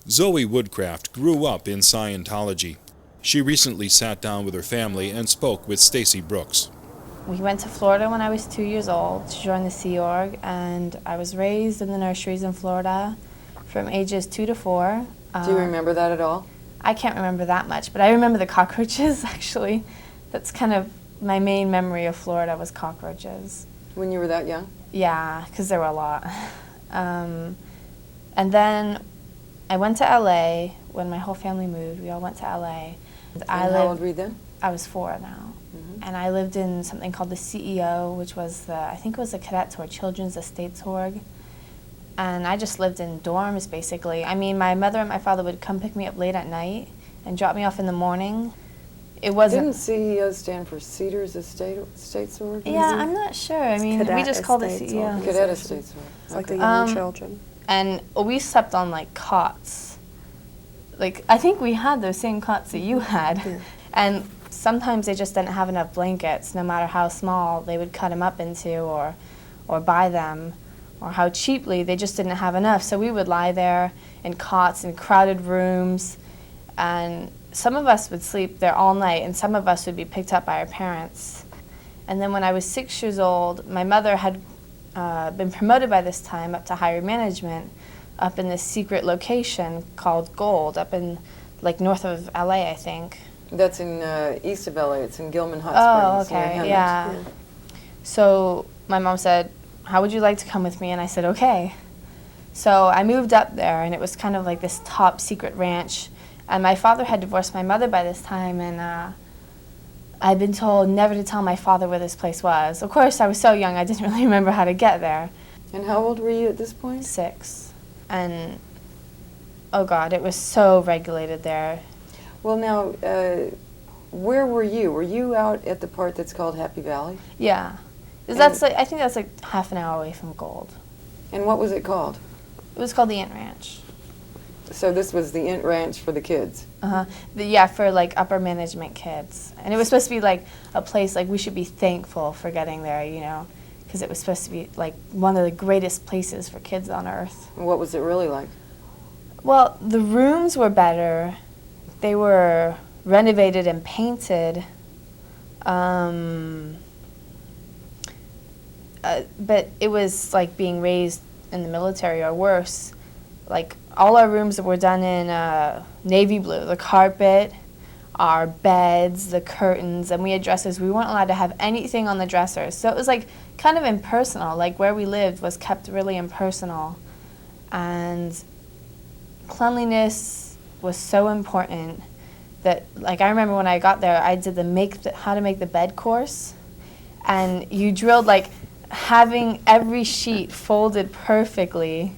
Zoe Woodcraft grew up in Scientology. She recently sat down with her family and spoke with Stacy Brooks. We went to Florida when I was 2 years old to join the Sea Org, and I was raised in the nurseries in Florida from ages 2 to 4. Do you remember that at all? I can't remember that much, but I remember the cockroaches, actually. That's kind of my main memory of Florida was cockroaches. When you were that young? Yeah, because there were a lot. And then I went to LA when my whole family moved. We all went to LA. And how old were you then? I was 4 now. And I lived in something called the CEO, which was I think it was the Cadets or Children's Estates Org. And I just lived in dorms, basically. I mean, my mother and my father would come pick me up late at night and drop me off in the morning. It wasn't... Didn't CEO stand for Cedars Estates Org? Yeah, I'm not sure. I mean, we just called it CEO. Cadet Estates Org. It's like the young children. And we slept on, like, cots. Like, I think we had those same cots that you had. Yeah. And sometimes they just didn't have enough blankets, no matter how small they would cut them up into or buy them, or how cheaply, they just didn't have enough. So we would lie there in cots in crowded rooms, and some of us would sleep there all night, and some of us would be picked up by our parents. And then when I was 6 years old, my mother had been promoted by this time up to higher management up in this secret location called Gold, up in, like, north of LA, I think. That's in east of LA. It's in Gilman Hot Springs. Oh, okay, yeah. So my mom said, how would you like to come with me? And I said, okay. So I moved up there, and it was kind of like this top secret ranch. And my father had divorced my mother by this time, and I'd been told never to tell my father where this place was. Of course, I was so young, I didn't really remember how to get there. And how old were you at this point? 6. And, oh God, it was so regulated there. Well, now, where were you? Were you out at the part that's called Happy Valley? Yeah. That's like, I think that's like half an hour away from Gold. And what was it called? It was called the Int Ranch. So this was the Int Ranch for the kids? Yeah, for like upper management kids. And it was supposed to be like a place like we should be thankful for getting there, you know, because it was supposed to be like one of the greatest places for kids on earth. And what was it really like? Well, the rooms were better. They were renovated and painted. But it was like being raised in the military or worse. Like, all our rooms were done in navy blue. The carpet, our beds, the curtains, and we had dressers. We weren't allowed to have anything on the dressers. So it was like kind of impersonal. Like, where we lived was kept really impersonal. And cleanliness was so important that, like, I remember when I got there, I did how to make the bed course. And you drilled, like, having every sheet folded perfectly.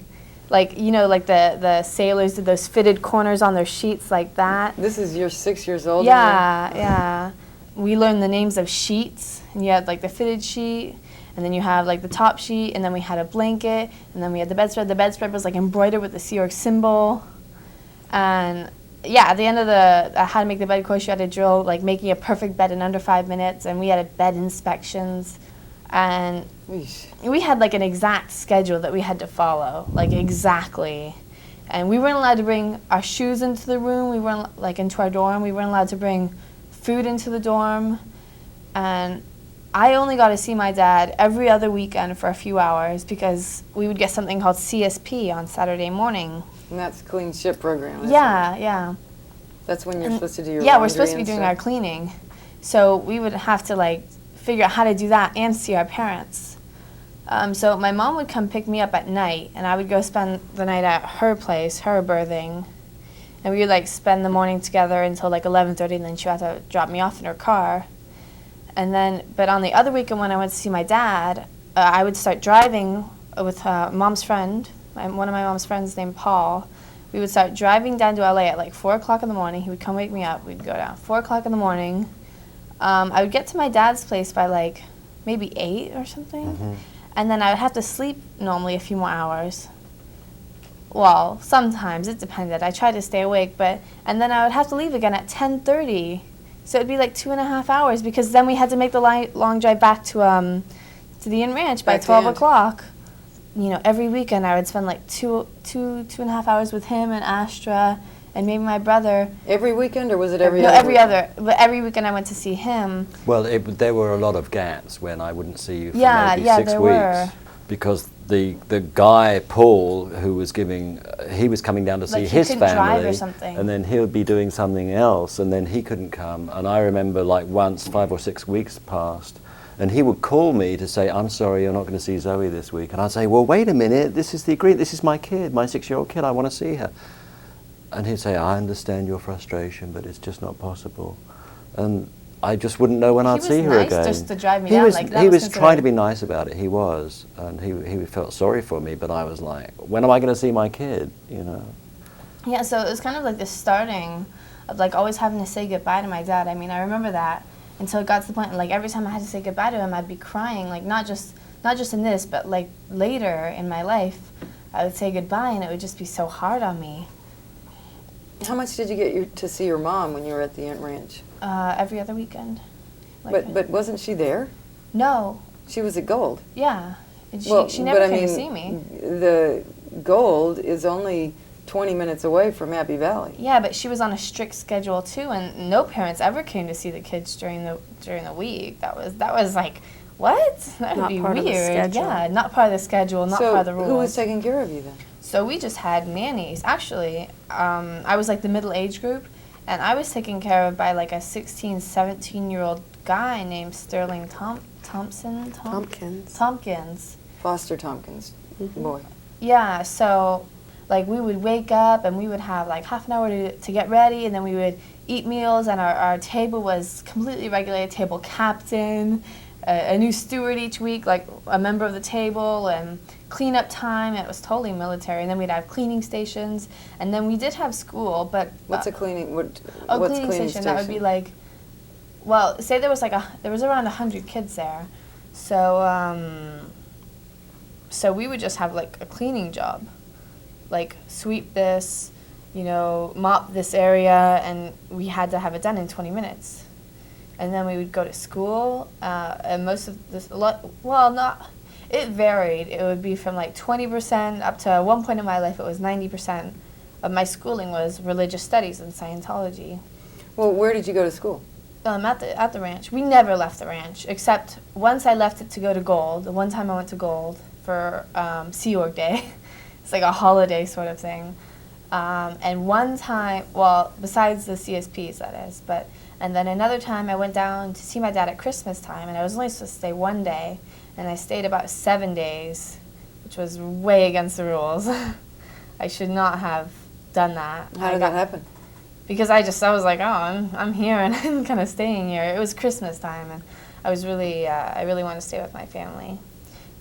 Like, you know, like the sailors did those fitted corners on their sheets like that. This is you're 6 years old? Yeah, yeah. We learned the names of sheets, and you had like the fitted sheet, and then you have like the top sheet, and then we had a blanket, and then we had the bedspread. The bedspread was like embroidered with the Sea Org symbol. And yeah, at the end of the how to make the bed course, you had to drill like making a perfect bed in under 5 minutes, and we had bed inspections. And we had like an exact schedule that we had to follow, like exactly. And we weren't allowed to bring our shoes into the room. We weren't, like, into our dorm. We weren't allowed to bring food into the dorm. And I only got to see my dad every other weekend for a few hours because we would get something called CSP on Saturday morning. And that's Clean Ship Program, isn't Yeah, it? yeah. That's when you're supposed to do your Yeah, laundry we're supposed to be doing our cleaning. So we would have to, like, figure out how to do that and see our parents. So my mom would come pick me up at night, and I would go spend the night at her place, her berthing. And we would, like, spend the morning together until, like, 11:30, and then she would have to drop me off in her car. And then, but on the other weekend when I went to see my dad, I would start driving with mom's friend, one of my mom's friends named Paul. We would start driving down to LA at, like, 4 o'clock in the morning. He would come wake me up. We'd go down 4 o'clock in the morning. I would get to my dad's place by, like, maybe 8 or something. Mm-hmm. And then I would have to sleep normally a few more hours. Well, sometimes, it depended. I tried to stay awake, and then I would have to leave again at 10:30. So it'd be like 2.5 hours because then we had to make the long drive back to the Int Ranch by 12 o'clock. every weekend I would spend like two and a half hours with him and Astra and maybe my brother. Every weekend, or was it every other? No, every weekend? other. But every weekend I went to see him. Well, there were a lot of gaps when I wouldn't see you for maybe yeah, 6 there weeks. were. Because the guy, Paul, who was he was coming down to see his couldn't drive family, or something. and then he would be doing something else, and then he couldn't come. And I remember like once 5 or 6 weeks passed, and he would call me to say, "I'm sorry, you're not going to see Zoe this week." And I'd say, "Well, wait a minute, this is the agreement, this is my kid, my 6-year-old kid, I want to see her." And he'd say, "I understand your frustration, but it's just not possible." And I just wouldn't know when I'd see her again. He was nice just to drive me he down. Was, like, that he was was trying to be nice about it, he was. And he felt sorry for me, but I was like, when am I going to see my kid, Yeah, so it was kind of like the starting of like always having to say goodbye to my dad. I mean, I remember that until it got to the point, like every time I had to say goodbye to him, I'd be crying, like not just in this, but like later in my life, I would say goodbye and it would just be so hard on me. How much did you get to see your mom when you were at the Int Ranch? Every other weekend. Like But wasn't she there? No. She was at Gold. Yeah. And she But never I came mean, to see me. The Gold is only 20 minutes away from Happy Valley. Yeah, but she was on a strict schedule too, and no parents ever came to see the kids during the week. That was like, what? That would Not be part of the weird. schedule. Yeah, not part of the schedule, not part of the rules. So who was taking care of you then? So we just had nannies. Actually, I was like the middle age group, and I was taken care of by like a 16, 17-year-old guy named Sterling Tompkins. Foster Tompkins, boy. Yeah, so like we would wake up and we would have like half an hour to get ready, and then we would eat meals, and our table was completely regulated, table captain, a new steward each week, like a member of the table, and cleanup time. It was totally military. And then we'd have cleaning stations, and then we did have school, but What's a cleaning? What's cleaning station? That would be like, well, say there was around 100 kids there, so so we would just have like a cleaning job, like sweep this, mop this area, and we had to have it done in 20 minutes. And then we would go to school, and most of this, it varied. It would be from like 20% up to one point in my life it was 90% of my schooling was religious studies and Scientology. Well, where did you go to school? At the ranch. We never left the ranch, except once I left it to go to Gold. One time I went to Gold for Sea Org Day. It's like a holiday sort of thing. And one time, well, besides the CSPs, that is, and then another time I went down to see my dad at Christmas time, and I was only supposed to stay one day, and I stayed about 7 days, which was way against the rules. I should not have done that. How did that happen? Because I was like, oh, I'm here and I'm kind of staying here. It was Christmas time, and I really wanted to stay with my family.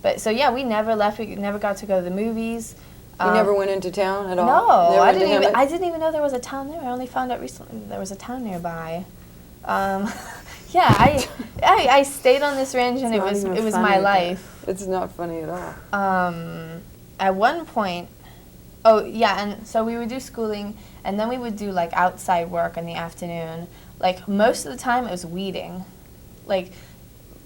But so yeah, we never left. We never got to go to the movies. You never went into town at all? No, I didn't even know there was a town there. I only found out recently that there was a town nearby. Yeah, I stayed on this ranch, and it was my life. It's not funny at all. At one point, oh yeah, and so we would do schooling, and then we would do like outside work in the afternoon. Like most of the time, it was weeding. Like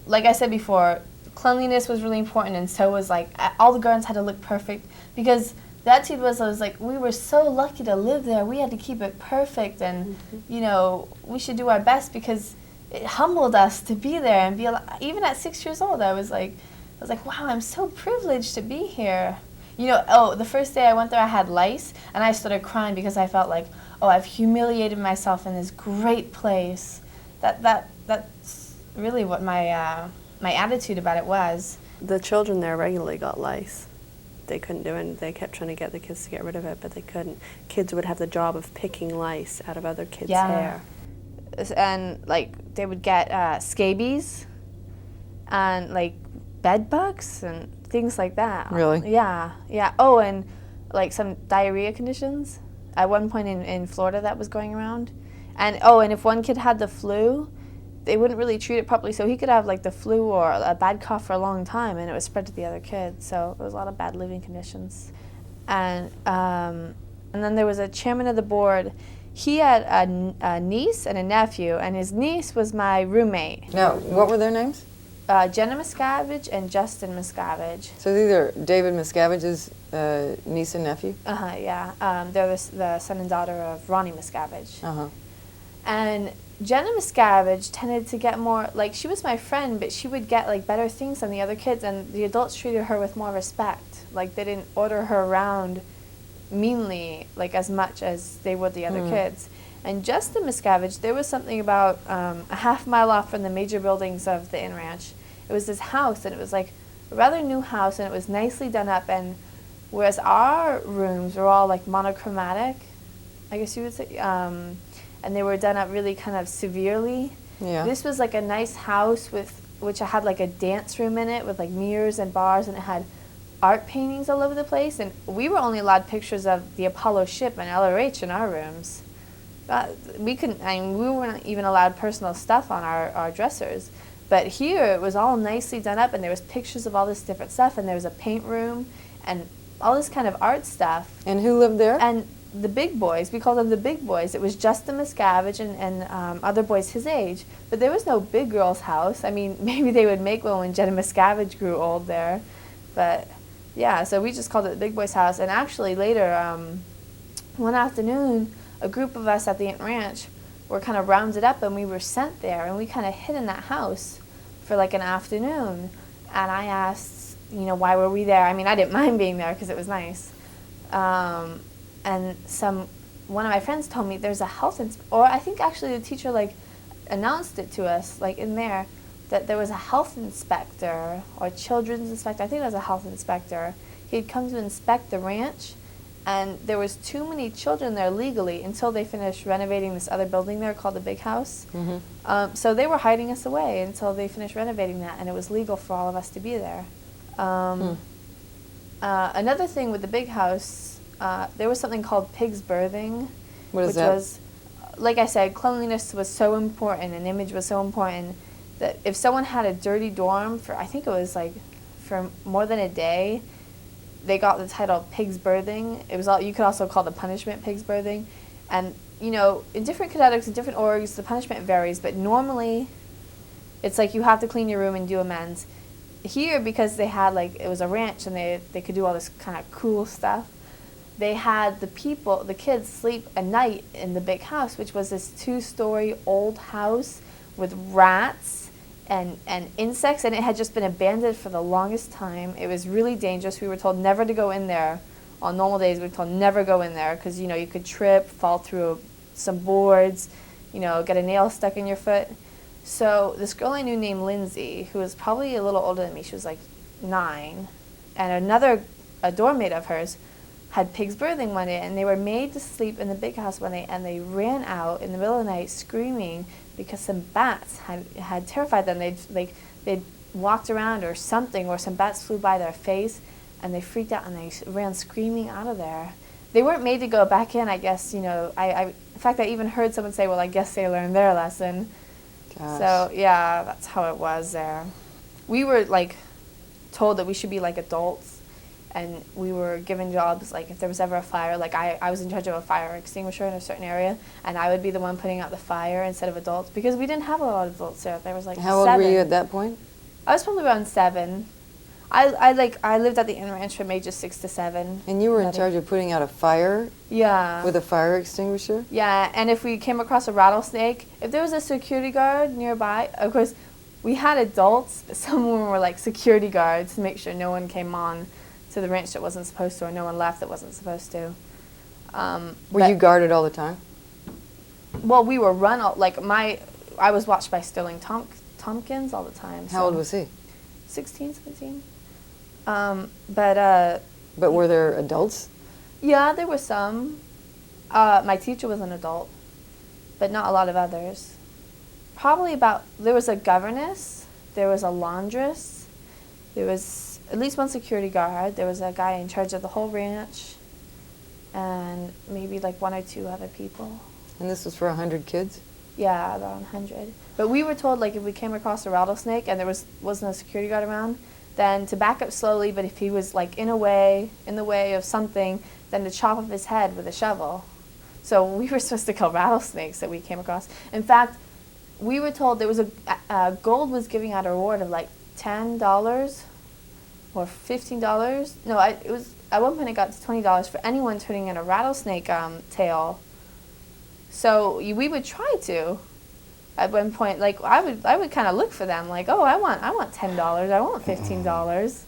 I said before, cleanliness was really important, and so was like all the gardens had to look perfect, because the attitude was like, we were so lucky to live there. We had to keep it perfect, and we should do our best, because it humbled us to be there and be even at 6 years old. I was like, wow, I'm so privileged to be here. The first day I went there, I had lice, and I started crying because I felt like, oh, I've humiliated myself in this great place. That's really what my attitude about it was. The children there regularly got lice. They couldn't do it. They kept trying to get the kids to get rid of it, but they couldn't. Kids would have the job of picking lice out of other kids' hair. And like they would get scabies and like bed bugs and things like that. Really? Yeah. Oh, and like some diarrhea conditions. At one point in Florida that was going around. And if one kid had the flu, they wouldn't really treat it properly, so he could have like the flu or a bad cough for a long time, and it would spread to the other kids. So there was a lot of bad living conditions. And then there was a chairman of the board. He had a niece and a nephew, and his niece was my roommate. Now, what were their names? Jenna Miscavige and Justin Miscavige. So these are David Miscavige's niece and nephew? Yeah. They're the son and daughter of Ronnie Miscavige. Uh-huh. And Jenna Miscavige tended to get more, like, she was my friend, but she would get, like, better things than the other kids, and the adults treated her with more respect. Like, they didn't order her around meanly, like, as much as they would the other kids. And Justin Miscavige, there was something about a half mile off from the major buildings of the Int Ranch. It was this house, and it was, like, a rather new house, and it was nicely done up, and whereas our rooms were all, like, monochromatic, I guess you would say, and they were done up really kind of severely. Yeah. This was like a nice house which had like a dance room in it with like mirrors and bars, and it had art paintings all over the place. And we were only allowed pictures of the Apollo ship and LRH in our rooms. We weren't even allowed personal stuff on our dressers. But here it was all nicely done up, and there was pictures of all this different stuff, and there was a paint room and all this kind of art stuff. And who lived there? And the big boys, we called them the big boys. It was Justin Miscavige and other boys his age. But there was no big girl's house. I mean, maybe they would make one when Jenna Miscavige grew old there. But yeah, so we just called it the big boys' house. And actually later, one afternoon, a group of us at the Int Ranch were kind of rounded up, and we were sent there. And we kind of hid in that house for like an afternoon. And I asked, why were we there? I mean, I didn't mind being there because it was nice. And one of my friends told me there's a health or I think actually the teacher like announced it to us like in there that there was a health inspector or children's inspector. I think it was a health inspector. He'd come to inspect the ranch, and there was too many children there legally until they finished renovating this other building there called the Big House. So they were hiding us away until they finished renovating that, and it was legal for all of us to be there. Another thing with the Big House, there was something called pig's birthing, What is that? was, like I said, cleanliness was so important and image was so important that if someone had a dirty dorm for, I think it was like for more than a day, they got the title pig's birthing. It was you could also call the punishment pig's birthing. And, in different cadetics and different orgs, the punishment varies, but normally it's like you have to clean your room and do amends. Here, because they had it was a ranch and they could do all this kind of cool stuff, they had the kids sleep a night in the Big House, which was this 2-story old house with rats and insects, and it had just been abandoned for the longest time. It was really dangerous. We were told never to go in there. On normal days, we were told never go in there because, you could trip, fall through some boards, get a nail stuck in your foot. So this girl I knew named Lindsay, who was probably a little older than me, she was like 9, and a dorm mate of hers had pig's birthing one day, and they were made to sleep in the Big House one day, and they ran out in the middle of the night screaming because some bats had terrified them. They'd walked around or something, or some bats flew by their face, and they freaked out and they ran screaming out of there. They weren't made to go back in, I guess. In fact, I even heard someone say, well, I guess they learned their lesson. Gosh. So yeah, that's how it was there. We were told that we should be like adults, and we were given jobs if there was ever a fire. I was in charge of a fire extinguisher in a certain area, and I would be the one putting out the fire instead of adults because we didn't have a lot of adults there. There was How old 7. were you at that point? I was probably around 7. I lived at the Int Ranch from ages 6 to 7. And you were in charge of putting out a fire Yeah. with a fire extinguisher? Yeah, and if we came across a rattlesnake, if there was a security guard nearby, of course, we had adults, but some of them were security guards to make sure no one came on to the ranch that wasn't supposed to, or no one left that wasn't supposed to. Were you guarded all the time? Well, we were run I was watched by Sterling Tompkins all the time. How old was he? 16, 17. But were there adults? yeah, there were some. My teacher was an adult, but not a lot of others. There was a governess, there was a laundress, there was at least one security guard, there was a guy in charge of the whole ranch, and maybe 1 or 2 other people. And this was for 100 kids? Yeah, about 100. But we were told if we came across a rattlesnake and there wasn't a security guard around, then to back up slowly, but if he was in the way of something, then to chop off his head with a shovel. So we were supposed to kill rattlesnakes that we came across. In fact, we were told there was Gold was giving out a reward of like $10 or $15. No, it was at one point it got to $20 for anyone turning in a rattlesnake tail. So we would try to. At one point, like I would kind of look for them, like, oh, I want $10, I want $15,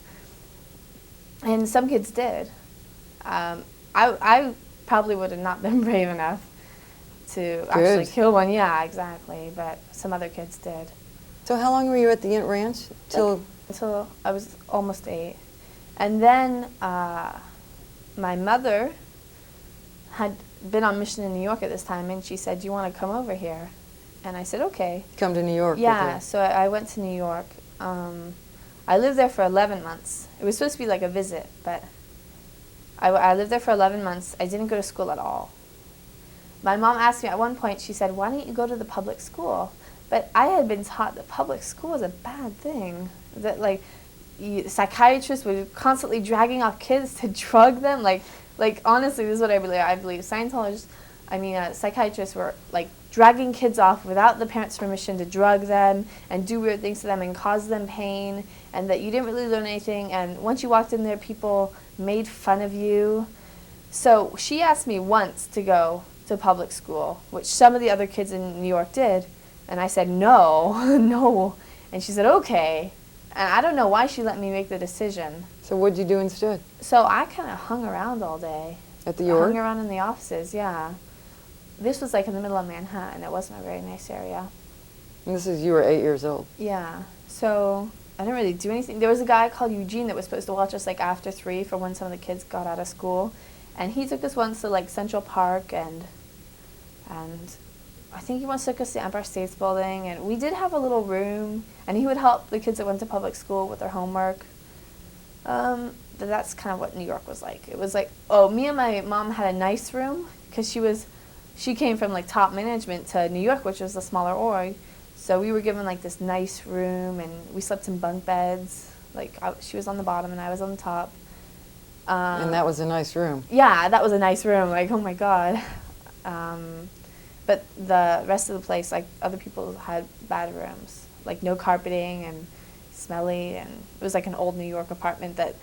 and some kids did. I probably would have not been brave enough to actually kill one. Yeah, exactly. But some other kids did. So how long were you at the Int Ranch? Until I was almost 8, and then my mother had been on mission in New York at this time, and she said, "Do you want to come over here?" And I said, okay. Come to New York. Yeah, so I went to New York. I lived there for 11 months. It was supposed to be like a visit, but I lived there for 11 months. I didn't go to school at all. My mom asked me at one point, she said, why don't you go to the public school? But I had been taught that public school was a bad thing. That like psychiatrists were constantly dragging off kids to drug them. Like honestly, this is what I believe. Scientologists, psychiatrists were like dragging kids off without the parents' permission to drug them and do weird things to them and cause them pain, and that you didn't really learn anything, and once you walked in there, people made fun of you. So she asked me once to go to public school, which some of the other kids in New York did, and I said no, no, and she said okay, and I don't know why she let me make the decision. So what'd you do instead? So I kind of hung around all day. At the York? Hung around in the offices, yeah. This was like in the middle of Manhattan. It wasn't a very nice area. And you were 8 years old. Yeah. So I didn't really do anything. There was a guy called Eugene that was supposed to watch us like after 3 for when some of the kids got out of school. And he took us once to like Central Park and I think he once took us to the Empire State Building, and we did have a little room, and he would help the kids that went to public school with their homework. But that's kind of what New York was like. It was like, me and my mom had a nice room because she came from like top management to New York, which was a smaller org. So we were given like this nice room, and we slept in bunk beds. Like she was on the bottom and I was on the top. And that was a nice room. Yeah, that was a nice room. Like, oh my God. But the rest of the place, like other people had bad rooms, like no carpeting and smelly, and it was like an old New York apartment that,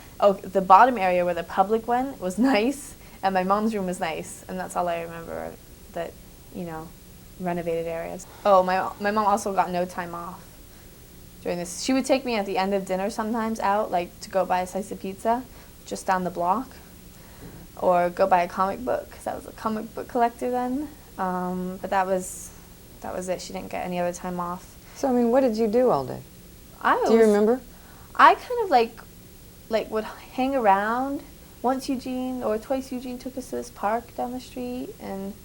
the bottom area where the public went was nice, and my mom's room was nice, and that's all I remember, that, renovated areas. My mom also got no time off during this. She would take me at the end of dinner sometimes out, like to go buy a slice of pizza just down the block, or go buy a comic book, because I was a comic book collector then. But that was it. She didn't get any other time off. So, what did you do all day? Do you remember? I kind of like would hang around. Once Eugene or twice Eugene took us to this park down the street, and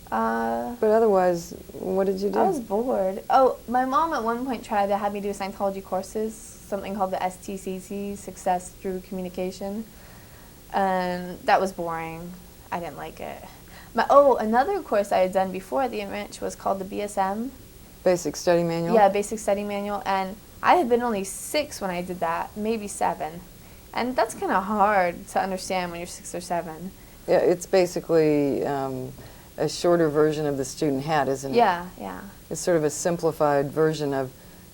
but otherwise, what did you do? I was bored. My mom at one point tried to have me do Scientology courses, something called the SCTC, Success Through Communication, and that was boring. I didn't like it. Another course I had done before at the Int Ranch was called the BSM. Basic Study Manual? Yeah, Basic Study Manual, and I had been only 6 when I did that, maybe 7. And that's kind of hard to understand when you're 6 or 7. Yeah, it's basically a shorter version of the student hat, isn't it? Yeah, yeah. It's sort of a simplified version of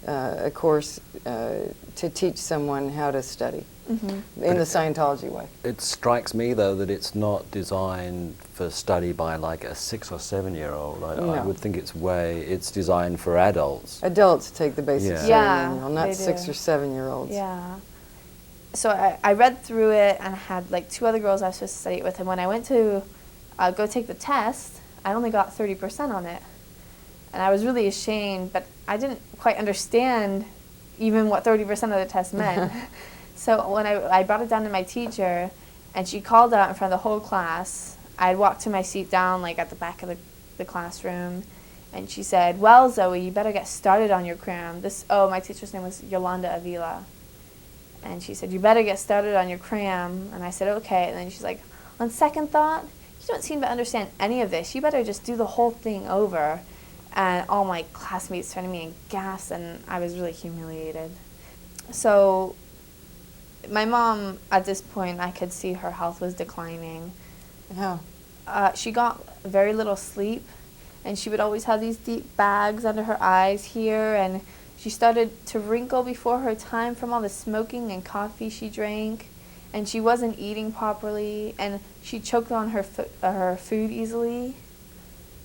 a course to teach someone how to study in the Scientology way. It strikes me, though, that it's not designed for study by like a 6 or 7 year old. I would think it's designed for adults. Adults take the Basic Study Manual, not they 6 do. or 7 year olds. Yeah. So I read through it, and I had like 2 other girls I was supposed to study it with, and when I went to go take the test, I only got 30% on it. And I was really ashamed, but I didn't quite understand even what 30% of the test meant. So when I brought it down to my teacher, and she called out in front of the whole class, I had walked to my seat down like at the back of the classroom, and she said, well, Zoe, you better get started on your cram. My teacher's name was Yolanda Avila. And she said, you better get started on your cram. And I said, okay. And then she's like, on second thought, you don't seem to understand any of this. You better just do the whole thing over. And all my classmates turned to me and gasped, and I was really humiliated. So my mom, at this point, I could see her health was declining. How? She got very little sleep, and she would always have these deep bags under her eyes here, and she started to wrinkle before her time from all the smoking and coffee she drank, and she wasn't eating properly, and she choked on her food easily,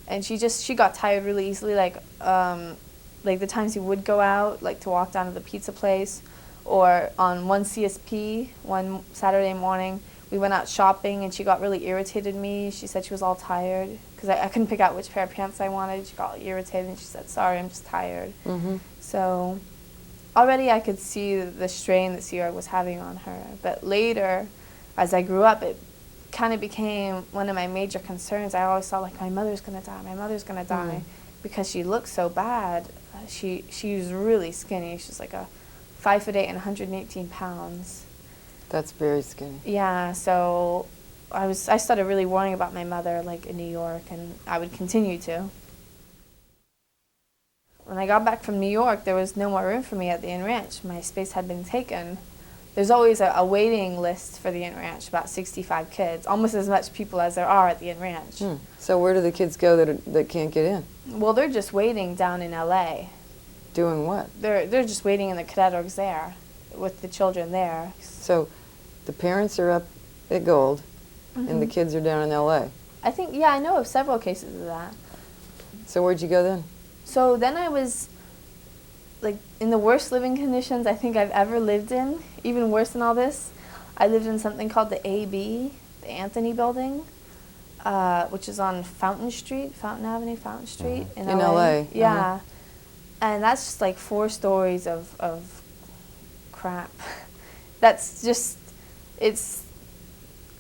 and she got tired really easily, like the times we would go out, like to walk down to the pizza place, or on one CSP, one Saturday morning, we went out shopping and she got really irritated at me. She said she was all tired because I couldn't pick out which pair of pants I wanted. She got irritated and she said, sorry, I'm just tired. Mm-hmm. So already I could see the strain that Sierra was having on her. But later, as I grew up, it kind of became one of my major concerns. I always thought, like, my mother's going to die, my mother's going to die, because she looked so bad. She was really skinny. She's like a 5'8" and 118 pounds. That's very skinny. Yeah, so I started really worrying about my mother, like, in New York, and I would continue to. When I got back from New York, there was no more room for me at the Int Ranch. My space had been taken. There's always a waiting list for the Int Ranch, about 65 kids, almost as much people as there are at the Int Ranch. So where do the kids go that can't get in? Well, they're just waiting down in L.A. Doing what? They're just waiting in the Cadet orgs there, with the children there. So the parents are up at Gold, and the kids are down in L.A. I know of several cases of that. So where'd you go then? So then I was, like, in the worst living conditions I think I've ever lived in, even worse than all this. I lived in something called the AB, the Anthony Building, which is on Fountain Avenue, Fountain Street in LA. Yeah. And that's just like 4 stories of crap. That's just, it's,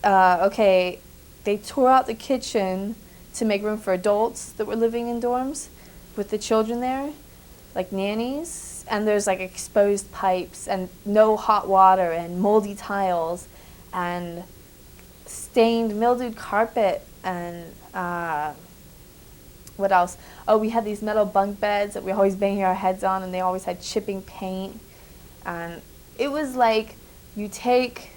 okay, they tore out the kitchen to make room for adults that were living in dorms with the children there, like nannies, and there's like exposed pipes and no hot water and moldy tiles and stained, mildewed carpet and what else? Oh, we had these metal bunk beds that we always banging our heads on, and they always had chipping paint. And it was like you take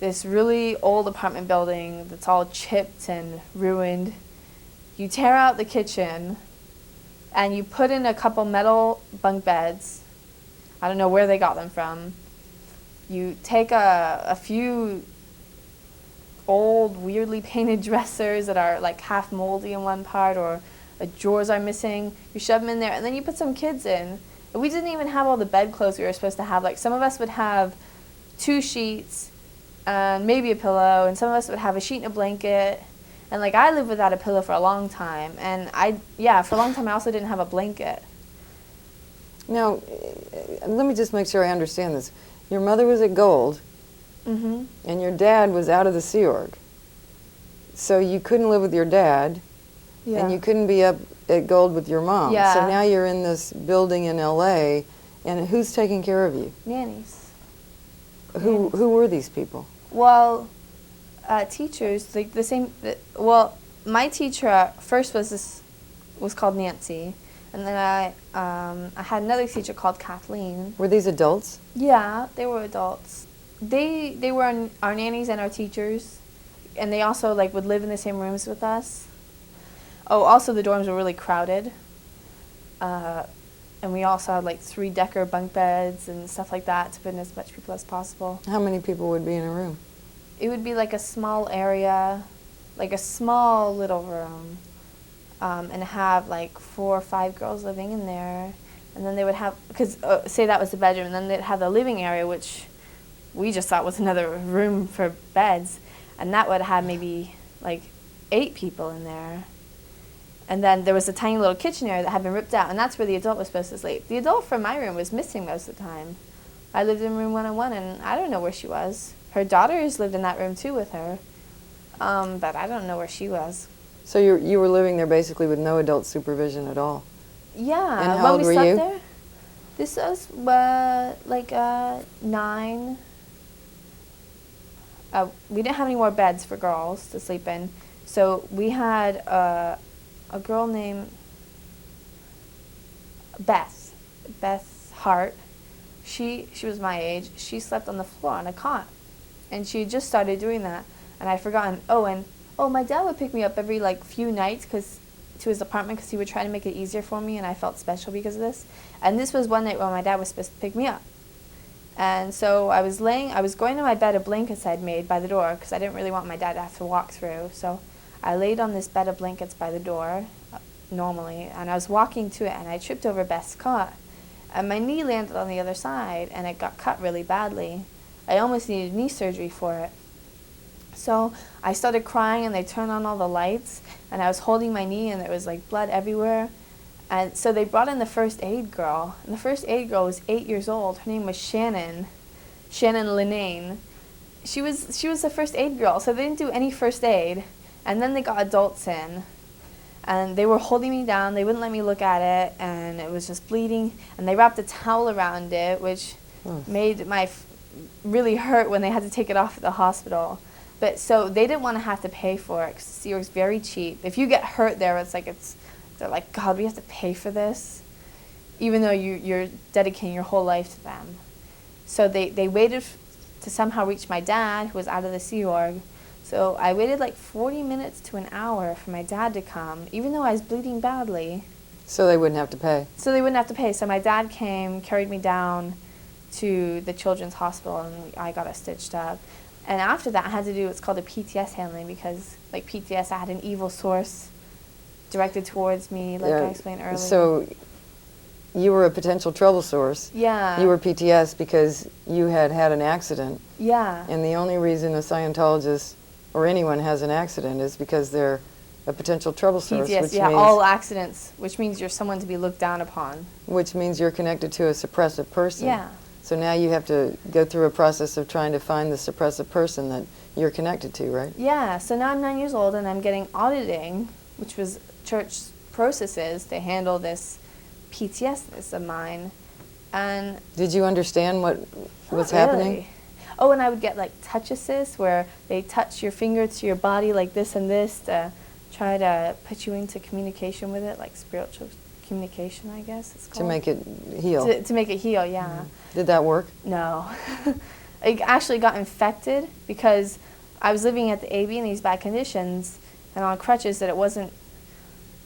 this really old apartment building that's all chipped and ruined, you tear out the kitchen, and you put in a couple metal bunk beds. I don't know where they got them from. You take a few old, weirdly painted dressers that are like half moldy in one part, or drawers are missing. You shove them in there, and then you put some kids in. And we didn't even have all the bedclothes we were supposed to have. Like, some of us would have 2 sheets and maybe a pillow, and some of us would have a sheet and a blanket. And, like, I lived without a pillow for a long time. And for a long time I also didn't have a blanket. Now, let me just make sure I understand this. Your mother was at Gold, Mm-hmm. and your dad was out of the Sea Org. So you couldn't live with your dad, Yeah. and you couldn't be up at Gold with your mom. Yeah. So now you're in this building in L.A., and who's taking care of you? Nannies. Who were these people? Well, teachers, like the same. My teacher at first was called Nancy, and then I had another teacher called Kathleen. Were these adults? Yeah, they were adults. They were our nannies and our teachers, and they also like would live in the same rooms with us. Oh, also the dorms were really crowded, and we also had like 3-decker bunk beds and stuff like that to put in as much people as possible. How many people would be in a room? It would be like a small area, like a small little room, and have like 4 or 5 girls living in there. And then they would have, because say that was the bedroom, and then they'd have the living area, which we just thought was another room for beds. And that would have maybe like 8 people in there. And then there was a tiny little kitchen area that had been ripped out, and that's where the adult was supposed to sleep. The adult from my room was missing most of the time. I lived in room 101, and I don't know where she was. Her daughters lived in that room too with her, but I don't know where she was. So you were living there basically with no adult supervision at all? Yeah. And how old were you? There, this was like 9. We didn't have any more beds for girls to sleep in, so we had a girl named Beth Hart. She was my age. She slept on the floor on a cot, and she just started doing that, and I'd forgotten. Oh, my dad would pick me up every like few nights because to his apartment because he would try to make it easier for me, and I felt special because of this. And this was one night when my dad was supposed to pick me up. And so I was going to my bed of blankets I'd made by the door because I didn't really want my dad to have to walk through. So I laid on this bed of blankets by the door normally, and I was walking to it, and I tripped over Beth's cot. And my knee landed on the other side, and it got cut really badly. I almost needed knee surgery for it. So I started crying, and they turned on all the lights, and I was holding my knee, and there was like blood everywhere. And so they brought in the first aid girl, and the first aid girl was 8 years old. Her name was Shannon Linnane. She was the first aid girl, so they didn't do any first aid. And then they got adults in, and they were holding me down. They wouldn't let me look at it, and it was just bleeding. And they wrapped a towel around it, which made my really hurt when they had to take it off at the hospital. But so they didn't want to have to pay for it because Sea Org's very cheap. If you get hurt there, they're like, God, we have to pay for this, even though you're dedicating your whole life to them. So they waited to somehow reach my dad, who was out of the Sea Org. So I waited like 40 minutes to an hour for my dad to come, even though I was bleeding badly. So they wouldn't have to pay. So my dad came, carried me down to the children's hospital, and I got it stitched up. And after that, I had to do what's called a PTS handling because, like PTS, I had an evil source directed towards me, like I explained earlier. So you were a potential trouble source. Yeah. You were PTS because you had had an accident. Yeah. And the only reason a Scientologist or anyone has an accident is because they're a potential trouble source. PTS, which yeah, means, all accidents, which means you're someone to be looked down upon. Which means you're connected to a suppressive person. Yeah. So now you have to go through a process of trying to find the suppressive person that you're connected to, right? Yeah, so now I'm 9 years old and I'm getting auditing, which was church processes to handle this PTSD of mine. And did you understand what was not happening? really. Oh, and I would get like touch assist where they touch your finger to your body like this and this to try to put you into communication with it, like spiritual communication, I guess it's called. To make it heal? To make it heal, yeah. Mm-hmm. Did that work? No. I actually got infected because I was living at the AB in these bad conditions and on crutches that it wasn't,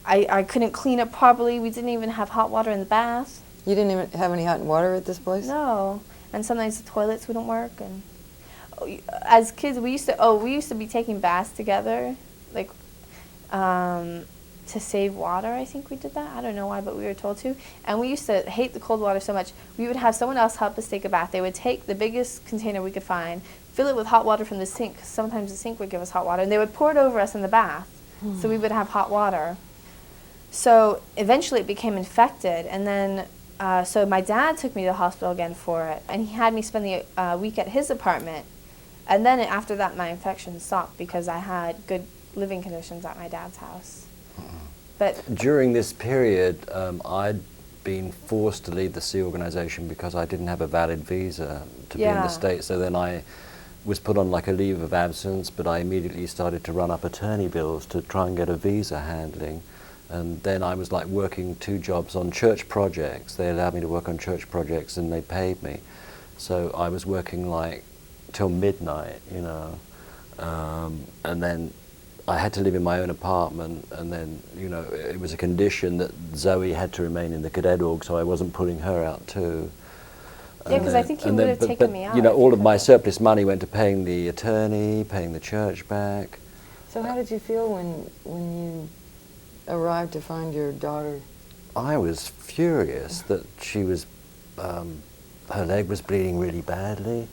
I couldn't clean up properly. We didn't even have hot water in the bath. You didn't even have any hot water at this place? No. And sometimes the toilets wouldn't work. And as kids, we used to be taking baths together, like, to save water. I think we did that. I don't know why, but we were told to. And we used to hate the cold water so much. We would have someone else help us take a bath. They would take the biggest container we could find, fill it with hot water from the sink, 'cause sometimes the sink would give us hot water, and they would pour it over us in the bath, so we would have hot water. So eventually it became infected, and then so my dad took me to the hospital again for it, and he had me spend the week at his apartment. And then after that, my infection stopped because I had good living conditions at my dad's house. But during this period, I'd been forced to leave the Sea Organization because I didn't have a valid visa to be in the States. So then I was put on like a leave of absence, but I immediately started to run up attorney bills to try and get a visa handling. And then I was like working 2 jobs on church projects. They allowed me to work on church projects and they paid me. So I was working like till midnight, you know. And then I had to live in my own apartment, and then, you know, it was a condition that Zoe had to remain in the Cadet org, so I wasn't putting her out too. yeah, because I think he would have taken me out. You know, all of my surplus money went to paying the attorney, paying the church back. So how did you feel when you arrived to find your daughter? I was furious that she was, her leg was bleeding really badly,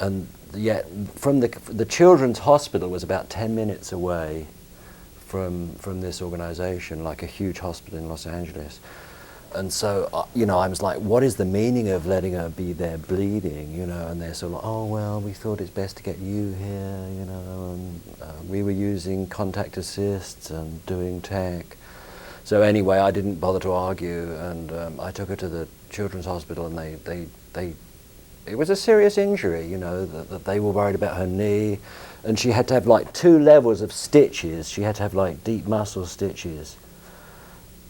and yet from the children's hospital was about 10 minutes away from this organization, like a huge hospital in Los Angeles. And so, you know, I was like, what is the meaning of letting her be there bleeding, you know? And they're sort of like, oh, well, we thought it's best to get you here, you know, and we were using contact assists and doing tech. So anyway, I didn't bother to argue, and I took her to the children's hospital, and it was a serious injury, you know, that they were worried about her knee, and she had to have like 2 levels of stitches. She had to have like deep muscle stitches.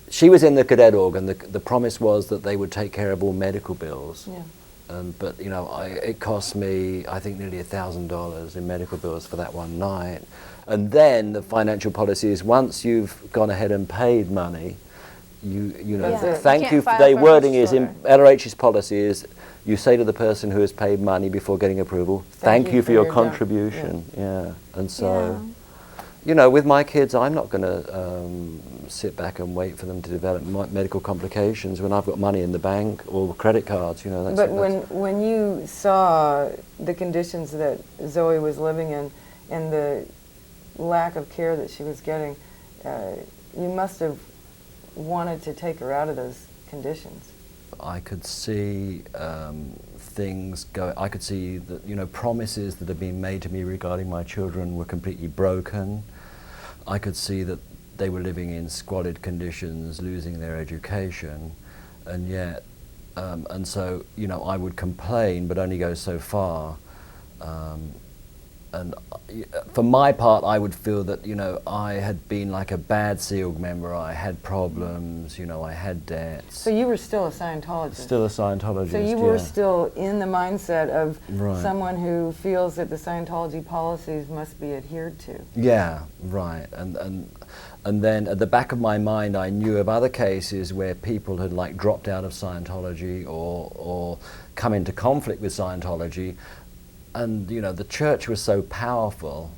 She was in the Cadet org, and the promise was that they would take care of all medical bills. Yeah. But you know, it cost me, I think, nearly $1,000 in medical bills for that one night. And then the financial policy is once you've gone ahead and paid money, you know, Yeah. thank You you. can't file The for a wording is in purchase LRH's policy is you say to the person who has paid money before getting approval, thank you for your contribution. Yeah. And so, you know, with my kids, I'm not going to sit back and wait for them to develop medical complications when I've got money in the bank or credit cards. You know. But when you saw the conditions that Zoe was living in and the lack of care that she was getting, you must have wanted to take her out of those conditions. I could see things go. I could see that, you know, promises that had been made to me regarding my children were completely broken. I could see that they were living in squalid conditions, losing their education, and yet, and so, you know, I would complain, but only go so far. And for my part, I would feel that, you know, I had been like a bad SEAL member. I had problems, you know, I had debts. So you were still a Scientologist? Still a Scientologist, So you were still in the mindset of Right. someone who feels that the Scientology policies must be adhered to. Yeah, right. And then at the back of my mind, I knew of other cases where people had like dropped out of Scientology or come into conflict with Scientology. And, you know, the church was so powerful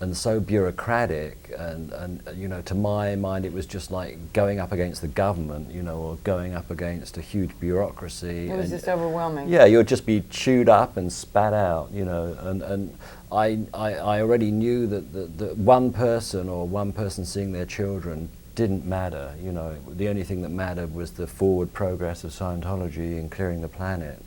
and so bureaucratic, and you know, to my mind, it was just like going up against the government, you know, or going up against a huge bureaucracy. It was just overwhelming. Yeah, you'll just be chewed up and spat out, you know. And I already knew that the one person seeing their children didn't matter, you know. The only thing that mattered was the forward progress of Scientology in clearing the planet.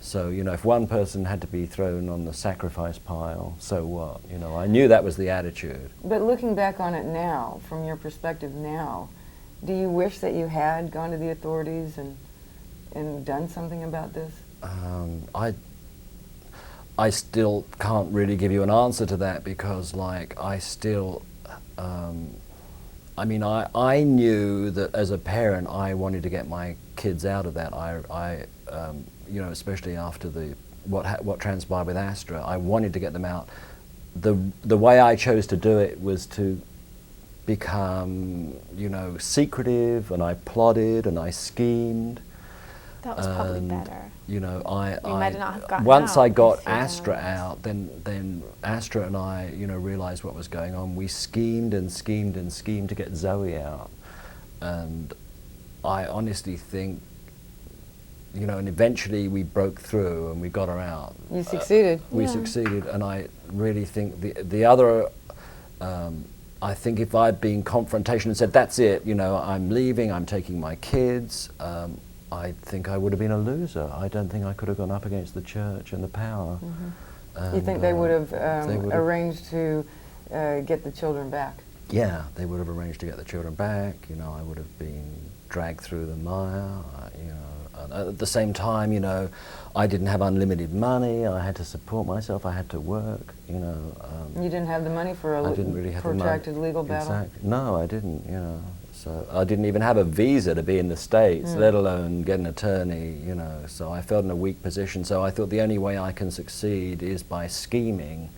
So, you know, if one person had to be thrown on the sacrifice pile, so what? You know, I knew that was the attitude. But looking back on it now, from your perspective now, do you wish that you had gone to the authorities and done something about this? I still can't really give you an answer to that because, like, I still, I mean, I knew that as a parent I wanted to get my kids out of that. You know, especially after what transpired with Astra, I wanted to get them out. The way I chose to do it was to become, you know, secretive, and I plotted and I schemed. That was probably better. You know, might not have gotten once out I got if you Astra hadn't. out, then Astra and I, you know, realized what was going on. We schemed and schemed and schemed to get Zoe out, and I honestly think, you know, and eventually we broke through and we got her out. You succeeded. We succeeded, and I really think the other, I think if I'd been confrontational and said, that's it, you know, I'm leaving, I'm taking my kids, I think I would have been a loser. I don't think I could have gone up against the church and the power. You think they would have they would have- arranged to get the children back? Yeah, they would have arranged to get the children back. You know, I would have been dragged through the mire. You know, and at the same time, you know, I didn't have unlimited money. I had to support myself. I had to work. You know. You didn't have the money for I didn't really have the money. protracted legal battle? Exactly. No, I didn't. You know, so I didn't even have a visa to be in the States, let alone get an attorney. You know, so I felt in a weak position. So I thought the only way I can succeed is by scheming.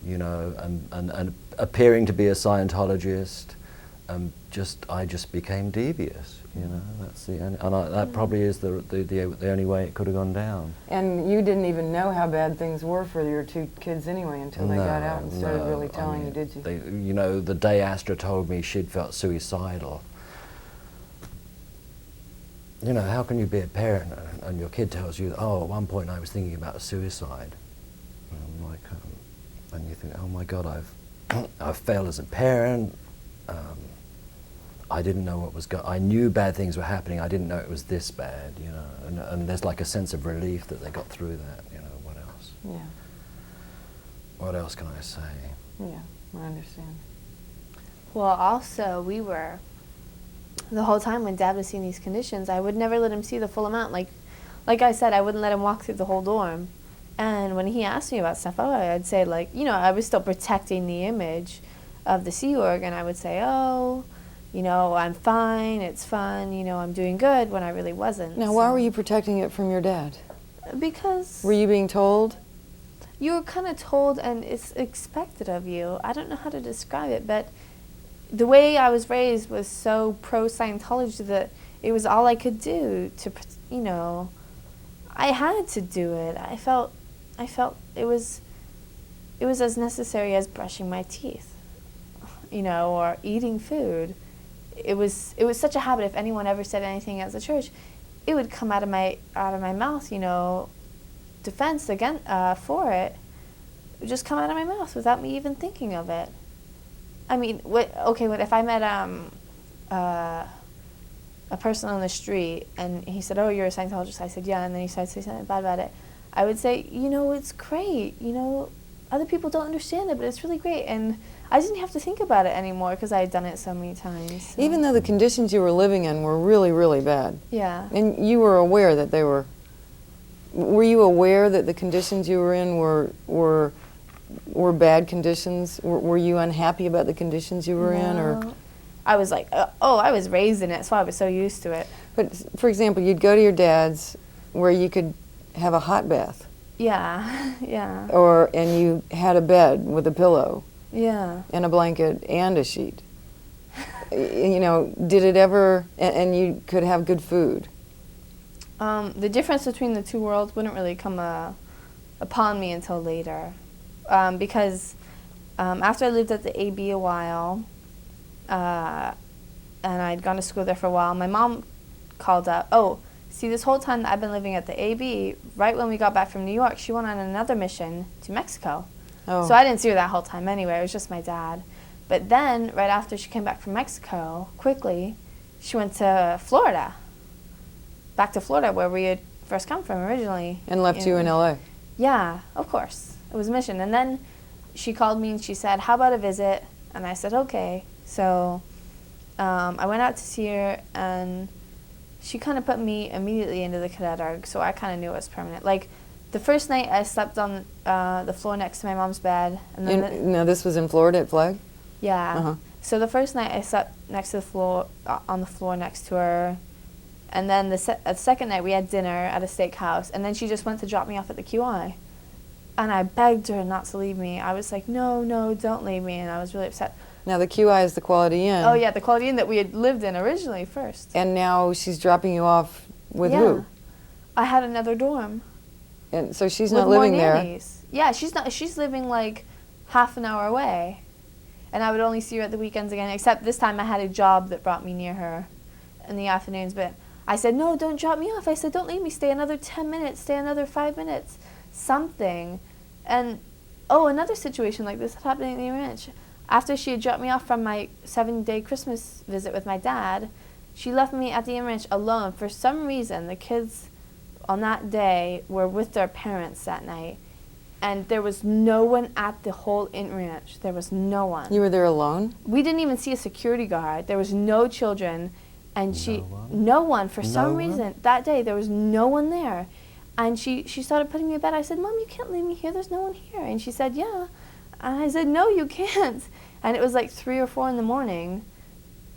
You know, and appearing to be a Scientologist, I just became devious. You know, that's the only, that probably is the only way it could have gone down. And you didn't even know how bad things were for your two kids anyway until they got out and started really telling you, did you? You know, the day Astra told me she'd felt suicidal. You know, how can you be a parent and your kid tells you, oh, at one point I was thinking about suicide? And I'm like, and you think, oh my God, I've failed as a parent. I didn't know what was I knew bad things were happening. I didn't know it was this bad, you know. And there's like a sense of relief that they got through that. You know, what else? Yeah. What else can I say? Yeah, I understand. Well, also, we were, the whole time when Dad was seeing these conditions, I would never let him see the full amount. Like I said, I wouldn't let him walk through the whole dorm. And when he asked me about stuff, I'd say, like, you know, I was still protecting the image of the Sea Org, and I would say, oh, you know, I'm fine, it's fun, you know, I'm doing good, when I really wasn't. Now, why were you protecting it from your dad? Because... Were you being told? you were kind of told, and it's expected of you. I don't know how to describe it, but the way I was raised was so pro-Scientology that it was all I could do to, you know, I had to do it. I felt it was as necessary as brushing my teeth, you know, or eating food. It was such a habit. If anyone ever said anything at the church, it would come out of my mouth, you know, defense again for it. It would just come out of my mouth without me even thinking of it. I mean, if I met a person on the street and he said, "Oh, you're a Scientologist," I said, "Yeah," and then he started saying something bad about it, I would say, you know, it's great. You know, other people don't understand it, but it's really great. And I didn't have to think about it anymore because I had done it so many times. So. Even though the conditions you were living in were really, really bad. Yeah. And you were aware that they were. Were you aware that the conditions you were in were bad conditions? Were you unhappy about the conditions you were in, or? I was like, I was raised in it, so I was so used to it. But for example, you'd go to your dad's where you could have a hot bath. Yeah, yeah. And you had a bed with a pillow. Yeah. And a blanket and a sheet. You know, did it ever, and you could have good food? The difference between the two worlds wouldn't really come upon me until later. Because after I lived at the AB a while, and I'd gone to school there for a while, my mom called up, see, this whole time that I've been living at the AB, right when we got back from New York, she went on another mission to Mexico. Oh. So I didn't see her that whole time anyway, it was just my dad. But then, right after she came back from Mexico, quickly, she went to Florida. Back to Florida, where we had first come from originally. And left you in LA? Yeah, of course. It was a mission. And then she called me and she said, "How about a visit?" And I said, "Okay." So I went out to see her, and she kind of put me immediately into the cadet arg, so I kind of knew it was permanent. Like, the first night I slept on the floor next to my mom's bed. And then Now this was in Florida at Flag? Yeah. Uh-huh. So the first night I slept next to the floor, on the floor next to her. And then the second night we had dinner at a steakhouse, and then she just went to drop me off at the QI. And I begged her not to leave me. I was like, no, don't leave me, and I was really upset. Now the QI is the Quality Inn. Oh yeah, the Quality Inn that we had lived in originally first. And now she's dropping you off with yeah. who? I had another dorm. And so she's with not living more there. nannies. Yeah, she's not. She's living like half an hour away, and I would only see her at the weekends again. Except this time I had a job that brought me near her in the afternoons. But I said, no, don't drop me off. I said, don't leave me. Stay another 10 minutes. Stay another 5 minutes. Something. And another situation like this happened in the ranch. After she had dropped me off from my 7-day Christmas visit with my dad, she left me at the Int Ranch alone. For some reason, the kids on that day were with their parents that night, and there was no one at the whole Int Ranch. There was no one. You were there alone? We didn't even see a security guard. There was no children, and no one. For some reason, that day, there was no one there. And she started putting me in bed. I said, "Mom, you can't leave me here. There's no one here." And she said, "Yeah." And I said, "No, you can't." And it was like 3 or 4 in the morning.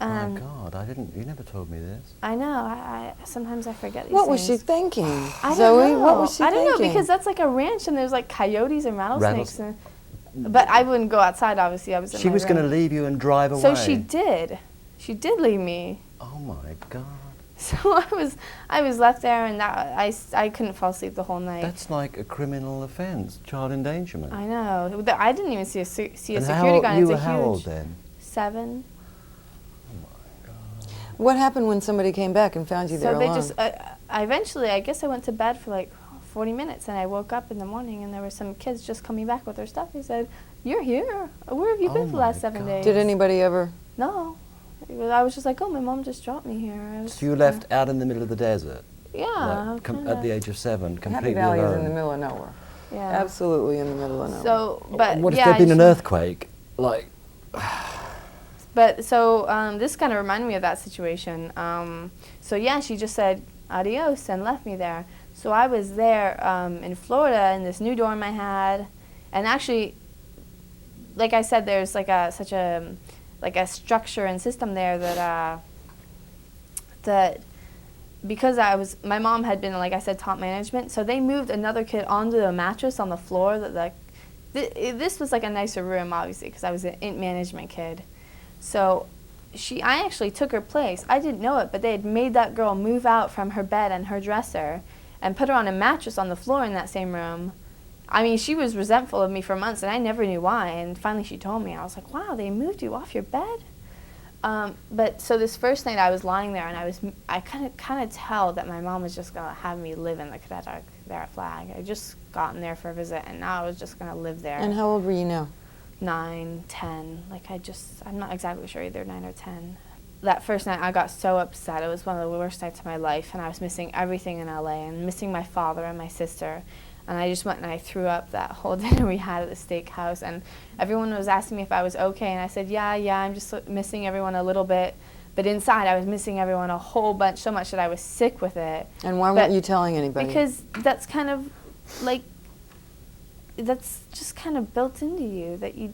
My God, you never told me this. I know. I sometimes I forget these What things. was she thinking? I Zoe, don't know. what was she I thinking? don't know, because that's like a ranch, and there's like coyotes and rattlesnakes. But I wouldn't go outside, obviously. I was in She my was going to room. leave you and drive away. So she did. She did leave me. Oh my God. So I was left there, and I couldn't fall asleep the whole night. That's like a criminal offence, child endangerment. I know. I didn't even see a security and guard. You It's were a how huge old then? 7. What happened when somebody came back and found you there So they alone? just eventually, I guess I went to bed for like 40 minutes, and I woke up in the morning, and there were some kids just coming back with their stuff. They said, "You're here. Where have you been for the last 7 days?" Did anybody ever? No. I was just like, "Oh, my mom just dropped me here." So you left out in the middle of the desert? Yeah. At the age of 7, Happy completely Valley alone? is in the middle of nowhere. Yeah. Absolutely in the middle of nowhere. So, but What if yeah, there'd been an earthquake? Like, But so this kind of reminded me of that situation. So yeah, she just said adios and left me there. So I was there in Florida in this new dorm I had, and actually, like I said, there's like such a structure and system there that because my mom had been, like I said, top management, so they moved another kid onto the mattress on the floor. This was like a nicer room, obviously, because I was an Int management kid. So I actually took her place. I didn't know it, but they had made that girl move out from her bed and her dresser and put her on a mattress on the floor in that same room. I mean, she was resentful of me for months, and I never knew why. And finally she told me. I was like, wow, they moved you off your bed? But so this first night I was lying there, and I kind of tell that my mom was just going to have me live in the Cadet there at Flag. I just gotten there for a visit, and now I was just going to live there. And how old were you now? 9, 10. I'm not exactly sure, either 9 or 10. That first night I got so upset. It was one of the worst nights of my life, and I was missing everything in LA and missing my father and my sister. And I just went and I threw up that whole dinner we had at the steakhouse, and everyone was asking me if I was okay, and I said, yeah, I'm just missing everyone a little bit. But inside I was missing everyone a whole bunch, so much that I was sick with it. And why weren't you telling anybody? Because that's kind of like, that's just kind of built into you, that you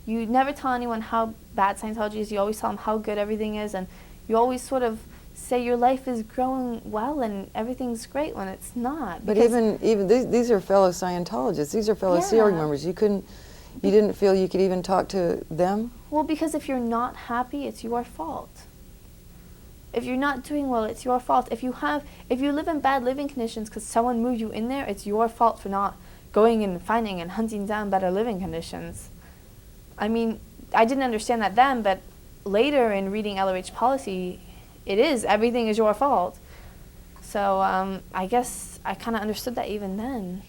never tell anyone how bad Scientology is. You always tell them how good everything is, and you always sort of say your life is growing well and everything's great when it's not. But even these are fellow Scientologists. These are fellow SEAL members. You didn't feel you could even talk to them? Well, because if you're not happy, it's your fault. If you're not doing well, it's your fault. If you live in bad living conditions because someone moved you in there, it's your fault for not going and finding and hunting down better living conditions. I mean, I didn't understand that then, but later in reading LOH policy, everything is your fault. So I guess I kind of understood that even then.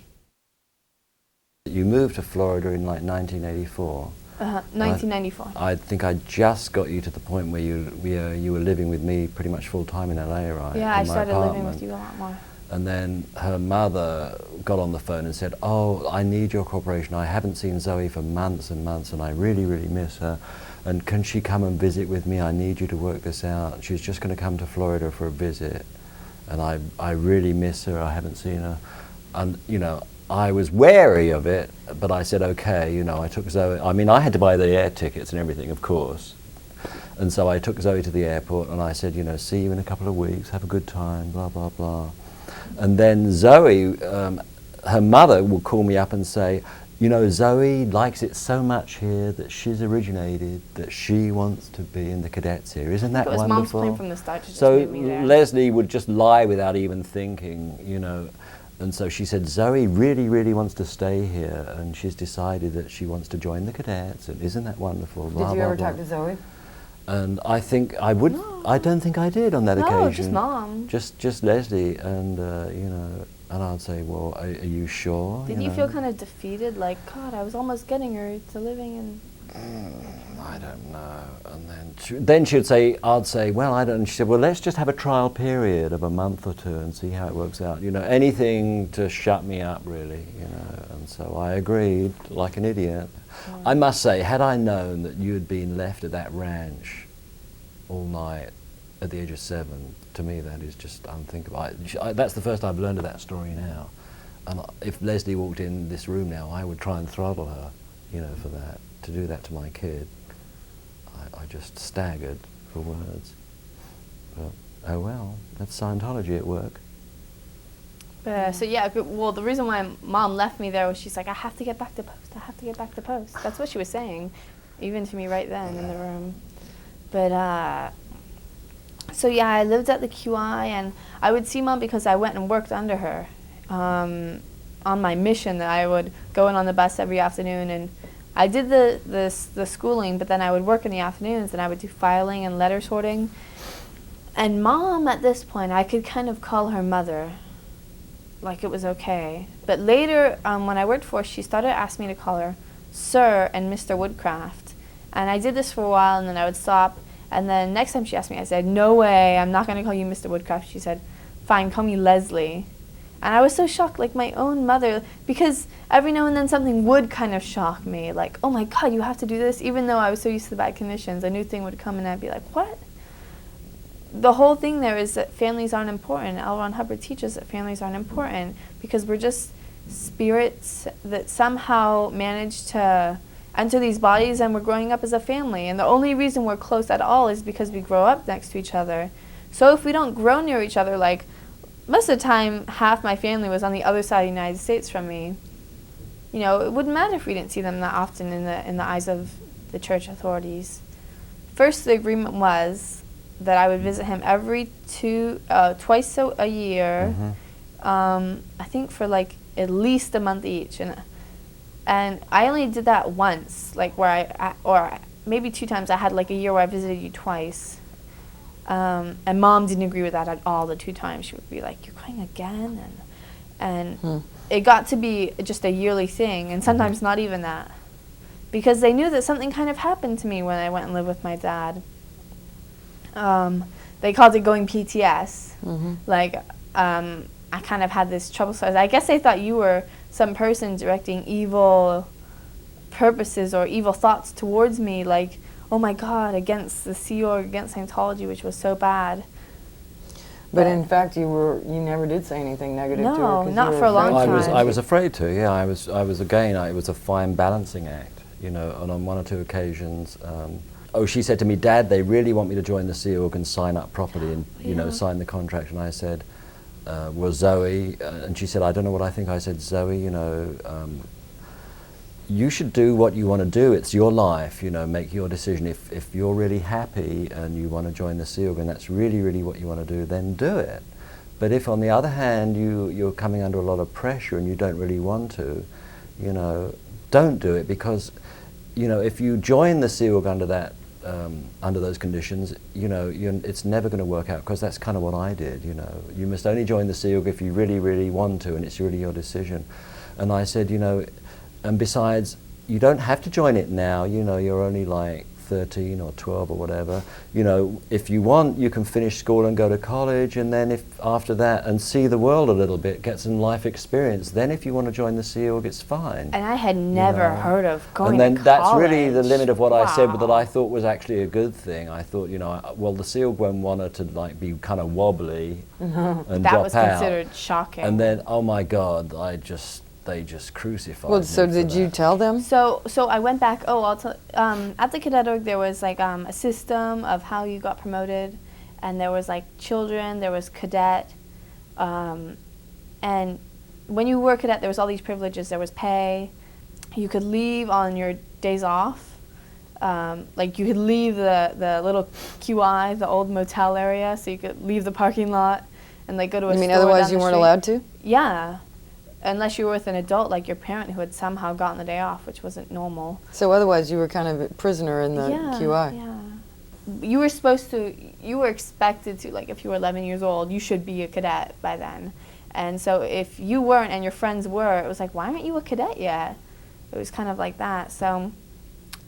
You moved to Florida in like 1984. 1994. I think I just got you to the point where you were living with me pretty much full time in LA, right? Yeah, I started living apartment. with you a lot more. And then her mother got on the phone and said, oh, I need your cooperation. I haven't seen Zoe for months and months, and I really, really miss her. And can she come and visit with me? I need you to work this out. She's just going to come to Florida for a visit. And I really miss her. I haven't seen her. And, you know, I was wary of it, but I said, okay, you know, I took Zoe. I mean, I had to buy the air tickets and everything, of course. And so I took Zoe to the airport, and I said, you know, see you in a couple of weeks, have a good time, blah, blah, blah. And then Zoe, her mother would call me up and say, you know, Zoe likes it so much here that she's originated, that she wants to be in the Cadets here. Isn't that wonderful? Mom's plan from the start to just So move me there. Leslie would just lie without even thinking, you know. And so she said, Zoe really, really wants to stay here, and she's decided that she wants to join the Cadets, and isn't that wonderful? Blah, Did you blah, ever blah. talk to Zoe? And I think I would. No. I don't think I did on that occasion. No, just Mom. Just Leslie, and you know, and I'd say, well, are you sure? Did you feel kind of defeated? Like, God, I was almost getting her to living in. I don't know. And then she would say, I'd say, well, I don't. And she said, well, let's just have a trial period of a month or two and see how it works out. You know, anything to shut me up, really. You know, and so I agreed, like an idiot. Yeah. I must say, had I known that you had been left at that ranch all night at the age of 7, to me that is just unthinkable. That's the first I've learned of that story now. And if Leslie walked in this room now, I would try and throttle her, you know, for that, to do that to my kid. I just staggered for words. But, oh well, that's Scientology at work. So yeah, well, the reason why Mom left me there was she's like, I have to get back to post. I have to get back to post. That's what she was saying, even to me right then in the room. But so yeah, I lived at the QI, and I would see Mom because I went and worked under her on my mission. That I would go in on the bus every afternoon, and I did the schooling, but then I would work in the afternoons, and I would do filing and letter sorting. And Mom, at this point, I could kind of call her mother. Like it was okay. But later, when I worked for her, she started asking me to call her Sir and Mr. Woodcraft. And I did this for a while, and then I would stop. And then next time she asked me, I said, no way, I'm not going to call you Mr. Woodcraft. She said, fine, call me Leslie. And I was so shocked, like my own mother, because every now and then something would kind of shock me. Like, oh my God, you have to do this? Even though I was so used to the bad conditions, a new thing would come and I'd be like, what? The whole thing there is that families aren't important. L. Ron Hubbard teaches that families aren't important because we're just spirits that somehow manage to enter these bodies, and we're growing up as a family. And the only reason we're close at all is because we grow up next to each other. So if we don't grow near each other, like most of the time, half my family was on the other side of the United States from me. You know, it wouldn't matter if we didn't see them that often in the eyes of the church authorities. First, the agreement was that I would visit him twice a year. I think for like at least a month each, and I only did that once, like where or maybe 2 times. I had like a year where I visited you twice, and Mom didn't agree with that at all. The 2 times she would be like, "You're going again," and it got to be just a yearly thing, and sometimes not even that, because they knew that something kind of happened to me when I went and lived with my dad. They called it going PTS. Like, I kind of had this trouble. So I guess they thought you were some person directing evil purposes or evil thoughts towards me, like, oh my God, against the Sea Org, against Scientology, which was so bad. But in fact, you never did say anything negative to her. No, not for a long time. I was afraid to. Yeah, I was again. It was a fine balancing act, you know. And on 1 or 2 occasions, she said to me, "Dad, they really want me to join the Sea Org and sign up properly and you know sign the contract." And I said, "Well, Zoe," and she said, "I don't know what I think." I said, "Zoe, you know, you should do what you want to do. It's your life, you know, make your decision. If you're really happy and you want to join the Sea Org and that's really, really what you want to do, then do it. But if on the other hand you're coming under a lot of pressure and you don't really want to, you know, don't do it, because, you know, if you join the Sea Org under that, under those conditions, you know, it's never going to work out, because that's kind of what I did, you know. You must only join the Sea Org if you really, really want to, and it's really your decision." And I said, you know, and besides, you don't have to join it now, you know, you're only like 13 or 12 or whatever. You know, if you want, you can finish school and go to college, and then if after that, and see the world a little bit, get some life experience. Then if you want to join the Sea Org, it's fine. And I had never heard of going to college. And then that's really the limit of what Wow. I said, but that I thought was actually a good thing. I thought, you know, well, the Sea Org won't want her to like be kind of wobbly and drop out. That was considered shocking. And then, oh my God, they just crucified me. Well, so did you tell them? So I went back. At the Cadet Org, there was like a system of how you got promoted, and there was like children, there was Cadet, and when you were Cadet, there was all these privileges. There was pay. You could leave on your days off. Like you could leave the little QI, the old motel area, so you could leave the parking lot and like go to a store. You mean otherwise down you the weren't street. allowed to? Yeah. Unless you were with an adult, like your parent, who had somehow gotten the day off, which wasn't normal. So otherwise you were kind of a prisoner in the QI. Yeah. You were expected to, like if you were 11 years old, you should be a cadet by then. And so if you weren't and your friends were, it was like, why aren't you a cadet yet? It was kind of like that. So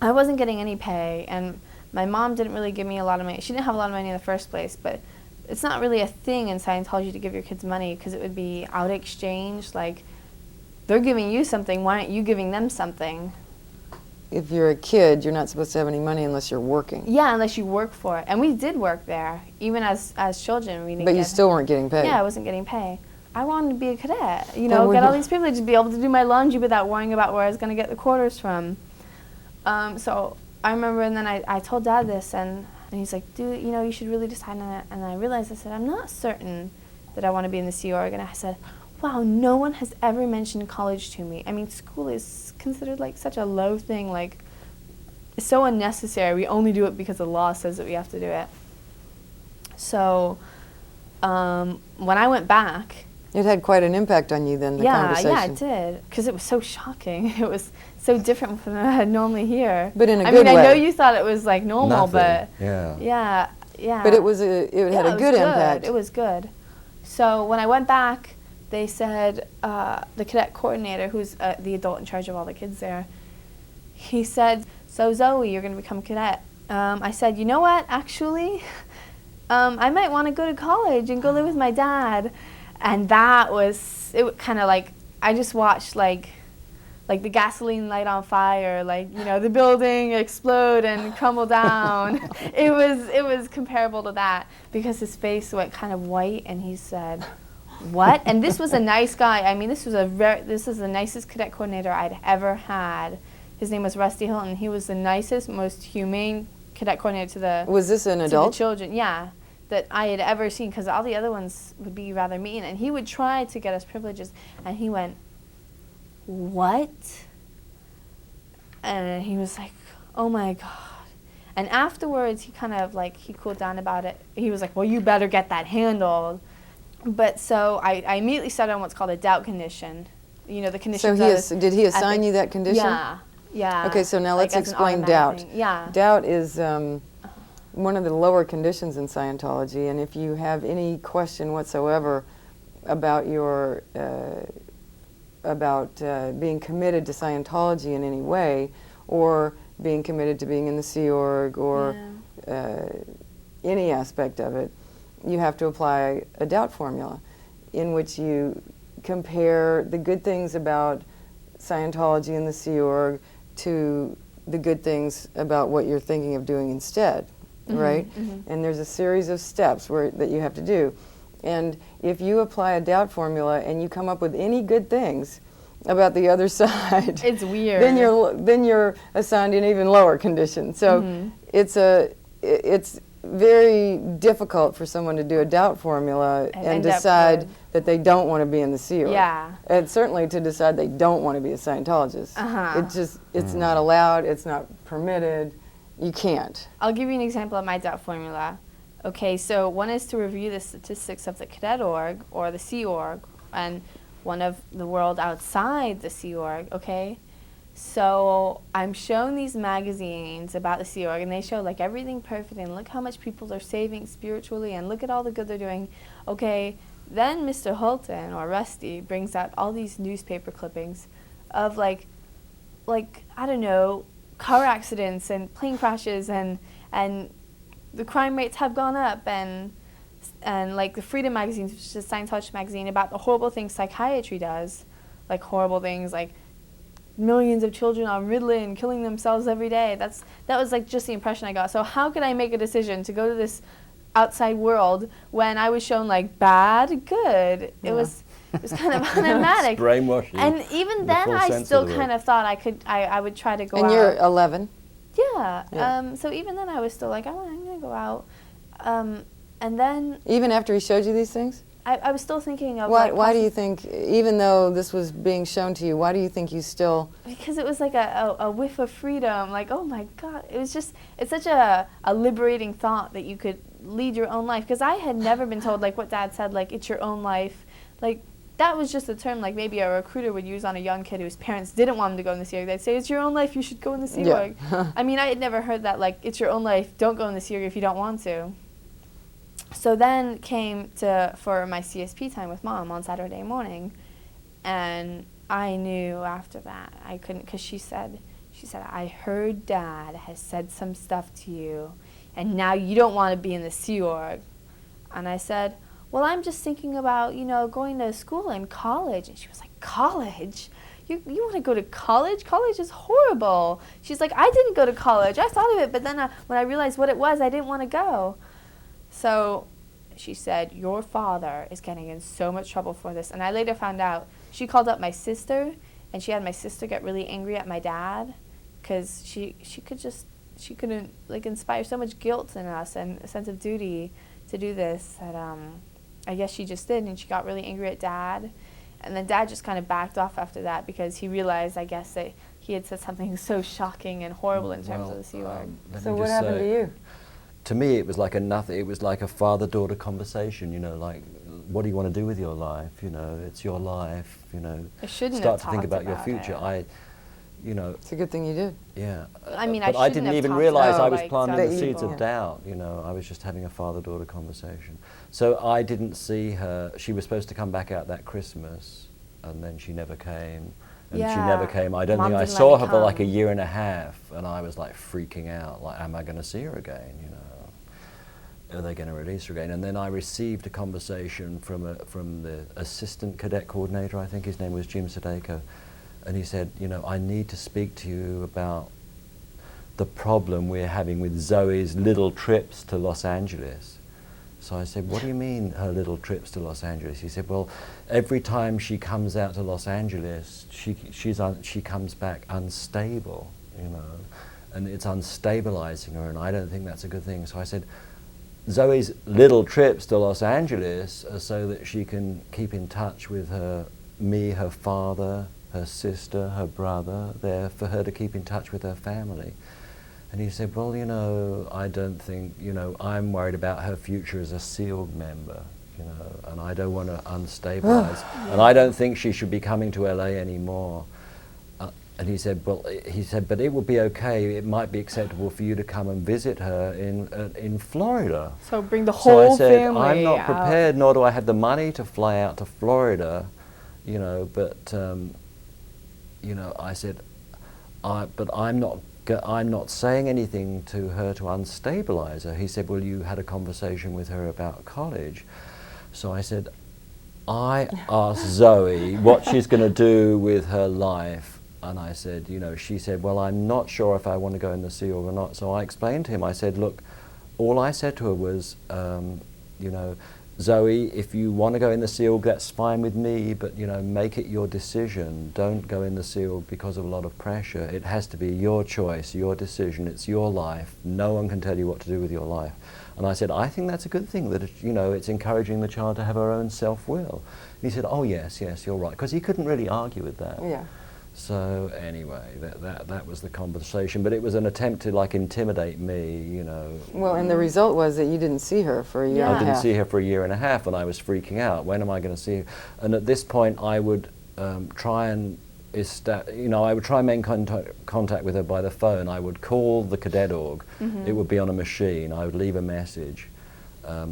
I wasn't getting any pay, and my mom didn't really give me a lot of money. She didn't have a lot of money in the first place, but it's not really a thing in Scientology to give your kids money, because it would be out exchange. Like, they're giving you something, why aren't you giving them something? If you're a kid, you're not supposed to have any money unless you're working. Yeah, unless you work for it. And we did work there, even as children. We didn't But you still weren't getting paid. Yeah, I wasn't getting pay. I wanted to be a cadet, you know, get all these privileges, be able to do my laundry without worrying about where I was going to get the quarters from. So I remember, and then I told Dad this, and he's like, dude, you know, you should really decide on it. And I realized, I said, I'm not certain that I want to be in the Sea Org. And I said, wow, no one has ever mentioned college to me. I mean, school is considered like such a low thing, like it's so unnecessary. We only do it because the law says that we have to do it. So when I went back, it had quite an impact on you then, the conversation. Yeah, it did, because it was so shocking. It was so different from what I normally hear. But in a good way. I know you thought it was like normal, Nothing. but yeah. But it had a good impact. It was good. So when I went back, they said, the cadet coordinator, who's the adult in charge of all the kids there, he said, so Zoe, you're going to become cadet. I said, you know what, actually, I might want to go to college and go live with my dad. And that was, it kind of like, I just watched like the gasoline light on fire, like, you know, the building explode and crumble down. It was comparable to that, because his face went kind of white, and he said, what? And this was a nice guy. I mean, this is the nicest cadet coordinator I'd ever had. His name was Rusty Hilton. He was the nicest, most humane cadet coordinator to the Was this an adult? To the children, yeah. that I had ever seen, because all the other ones would be rather mean. And he would try to get us privileges, and he went, "What?" And he was like, "Oh my God." And afterwards, he kind of like, he cooled down about it. He was like, "Well, you better get that handled." But so I immediately started on what's called a doubt condition. You know, the condition. So did he assign you that condition? Yeah, yeah. Okay, so now Like let's as an explain automatic doubt. thing. Yeah. Doubt is one of the lower conditions in Scientology, and if you have any question whatsoever about your being committed to Scientology in any way, or being committed to being in the Sea Org, or any aspect of it, you have to apply a doubt formula in which you compare the good things about Scientology and the Sea Org to the good things about what you're thinking of doing instead, right? And there's a series of steps that you have to do. And if you apply a doubt formula and you come up with any good things about the other side, It's weird. then you're assigned an even lower condition. So it's very difficult for someone to do a doubt formula and end up decide good. that they don't want to be in the Sea Org. Yeah. And certainly to decide they don't want to be a Scientologist. It's not allowed, it's not permitted, you can't. I'll give you an example of my doubt formula. Okay, so one is to review the statistics of the Cadet org or the Sea Org, and one of the world outside the Sea Org, okay? So I'm shown these magazines about the Sea Org, and they show like everything perfect, and look how much people they're saving spiritually, and look at all the good they're doing. Okay, then Mr. Holton, or Rusty, brings out all these newspaper clippings of like I don't know, car accidents and plane crashes, and the crime rates have gone up, and like the Freedom magazine, which is a Scientology magazine, about the horrible things psychiatry does, like horrible things like millions of children on Ritalin killing themselves every day. That was like just the impression I got. So how could I make a decision to go to this outside world when I was shown like bad, good? It was kind of automatic. Brainwashing. And even then, I still kind of thought I would try to go out. And you're 11? Yeah. So even then, I was still like, I'm gonna go out. And then Even after he showed you these things? I was still thinking of Why do you think, even though this was being shown to you, why do you think you still... Because it was like a whiff of freedom, like, oh my God. It was just, it's such a liberating thought that you could lead your own life. Because I had never been told, like what Dad said, like, it's your own life. Like, that was just a term like maybe a recruiter would use on a young kid whose parents didn't want him to go in the Sea Org. They'd say, it's your own life, you should go in the Sea Org. I mean, I had never heard that, like, it's your own life, don't go in the Sea Org if you don't want to. So then came for my CSP time with Mom on Saturday morning, and I knew after that I couldn't, because she said, I heard Dad has said some stuff to you, and now you don't want to be in the Sea Org. And I said, well, I'm just thinking about, going to school and college. And she was like, college? You want to go to college? College is horrible. She's like, I didn't go to college. I thought of it, but then when I realized what it was, I didn't want to go. So she said, your father is getting in so much trouble for this. And I later found out she called up my sister, and she had my sister get really angry at my dad because she couldn't like inspire so much guilt in us and a sense of duty to do this that I guess she just did, and she got really angry at Dad. And then Dad just kind of backed off after that because he realized, I guess, that he had said something so shocking and horrible in terms of the Sea Org. So what happened to you? To me, it was like it was like a father-daughter conversation, like, what do you want to do with your life? It's your life, I shouldn't start have to think talked about your future. it. It's a good thing you did. Yeah. I mean, but I I didn't shouldn't have even talked realize about, I was like, planting some the seeds people. of doubt, I was just having a father-daughter conversation. So I didn't see her. She was supposed to come back out that Christmas, and then she never came. And she never came. I don't Mom think I didn't let saw me her for like a come. year and a half, and I was like freaking out, like, am I going to see her again, Are they going to release her again? And then I received a conversation from the assistant cadet coordinator, I think his name was Jim Sadeko, and he said, I need to speak to you about the problem we're having with Zoe's little trips to Los Angeles. So I said, what do you mean her little trips to Los Angeles? He said, well, every time she comes out to Los Angeles, she comes back unstable, and it's unstabilizing her, and I don't think that's a good thing. So I said, Zoe's little trips to Los Angeles are so that she can keep in touch with me, her father, her sister, her brother, there for her to keep in touch with her family. And he said, well, you know, I don't think, you know, I'm worried about her future as a SEAL member, you know, and I don't want to unstabilize. And I don't think she should be coming to LA anymore. And he said, well, but it would be okay. It might be acceptable for you to come and visit her in Florida. So bring the whole So I said, family I'm not out. prepared, nor do I have the money to fly out to Florida, you know. But you know, I said, but I'm not saying anything to her to unstabilize her. He said, well, you had a conversation with her about college. So I said, I asked Zoe what she's going to do with her life. And I said, you know, she said, well, I'm not sure if I want to go in the Sea Org or not. So I explained to him, I said, look, all I said to her was, you know, Zoe, if you want to go in the Sea Org, that's fine with me, but, you know, make it your decision. Don't go in the Sea Org because of a lot of pressure. It has to be your choice, your decision. It's your life. No one can tell you what to do with your life. And I said, I think that's a good thing, that, you know, it's encouraging the child to have her own self-will. And he said, oh, yes, you're right, because he couldn't really argue with that. Yeah. So anyway, that was the conversation, but it was an attempt to like intimidate me, you know. Well, and the result was that you didn't see her for a year Yeah. and I a didn't half. see her for a year and a half, and I was freaking out. When am I going to see her? And at this point, I would try and, I would try and make contact with her by the phone. I would call the Cadet org. It would be on a machine. I would leave a message.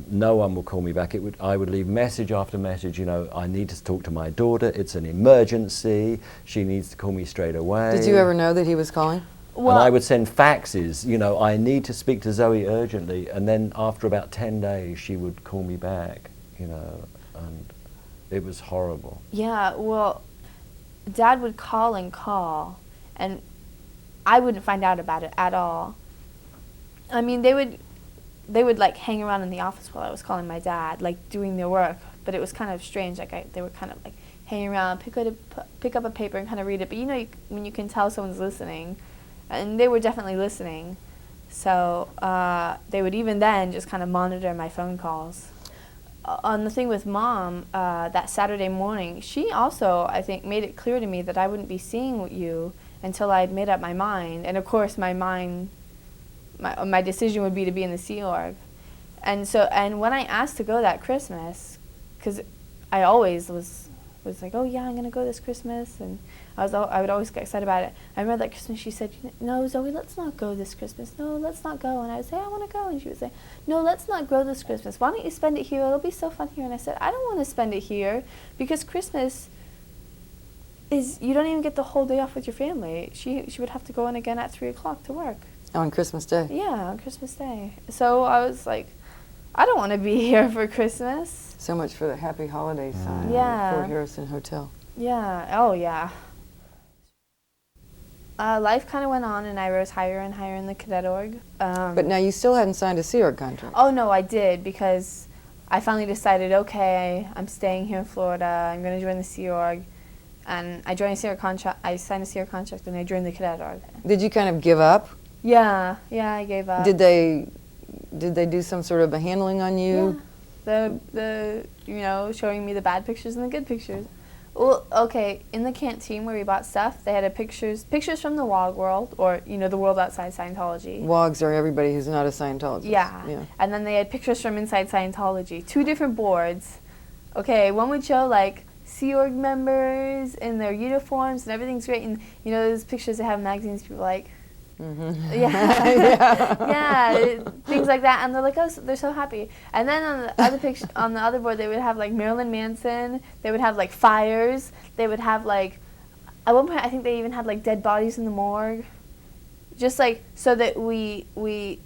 No one would call me back. I would leave message after message, you know, I need to talk to my daughter, it's an emergency, she needs to call me straight away. Did you ever know that he was calling? And I would send faxes, you know, I need to speak to Zoe urgently, and then after about 10 days she would call me back, you know, and it was horrible. Yeah, well, Dad would call, and I wouldn't find out about it at all. I mean, they would like hang around in the office while I was calling my dad, like doing their work. But it was kind of strange. Like they were kind of like hanging around, pick up a paper and kind of read it. But you know, when you can tell someone's listening, and they were definitely listening. So they would even then just kind of monitor my phone calls. On the thing with Mom, that Saturday morning, she also, I think, made it clear to me that I wouldn't be seeing you until I'd made up my mind. And of course, my decision would be to be in the Sea Org. And when I asked to go that Christmas, because I always was like, oh yeah, I'm going to go this Christmas, and I would always get excited about it. I remember that Christmas she said, no, Zoe, let's not go this Christmas. No, let's not go. And I would say, I want to go. And she would say, no, let's not go this Christmas. Why don't you spend it here? It'll be so fun here. And I said, I don't want to spend it here, because Christmas is, you don't even get the whole day off with your family. She would have to go in again at 3 o'clock to work. On Christmas Day? Yeah, on Christmas Day. So I was like, I don't want to be here for Christmas. So much for the happy holiday sign. Yeah. Fort Harrison Hotel. Yeah, oh yeah. Life kind of went on, and I rose higher and higher in the Cadet org. But now you still hadn't signed a Sea Org contract. Oh no, I did, because I finally decided, okay, I'm staying here in Florida, I'm going to join the Sea Org. And I joined a Sea Org contract, I signed a Sea Org contract, and I joined the Cadet org. Did you kind of give up? Yeah, I gave up. Did they do some sort of a handling on you? Yeah. The showing me the bad pictures and the good pictures. Well, okay, in the canteen where we bought stuff, they had pictures from the WOG world, or, the world outside Scientology. WOGs are everybody who's not a Scientologist. Yeah. And then they had pictures from inside Scientology. 2 different boards. Okay, one would show, like, Sea Org members in their uniforms, and everything's great. And, those pictures they have in magazines, people are like, yeah, things like that, and they're like, oh, they're so happy. And then on the other picture, on the other board, they would have like Marilyn Manson. They would have like fires. They would have like, at one point, I think they even had like dead bodies in the morgue. Just like so that we when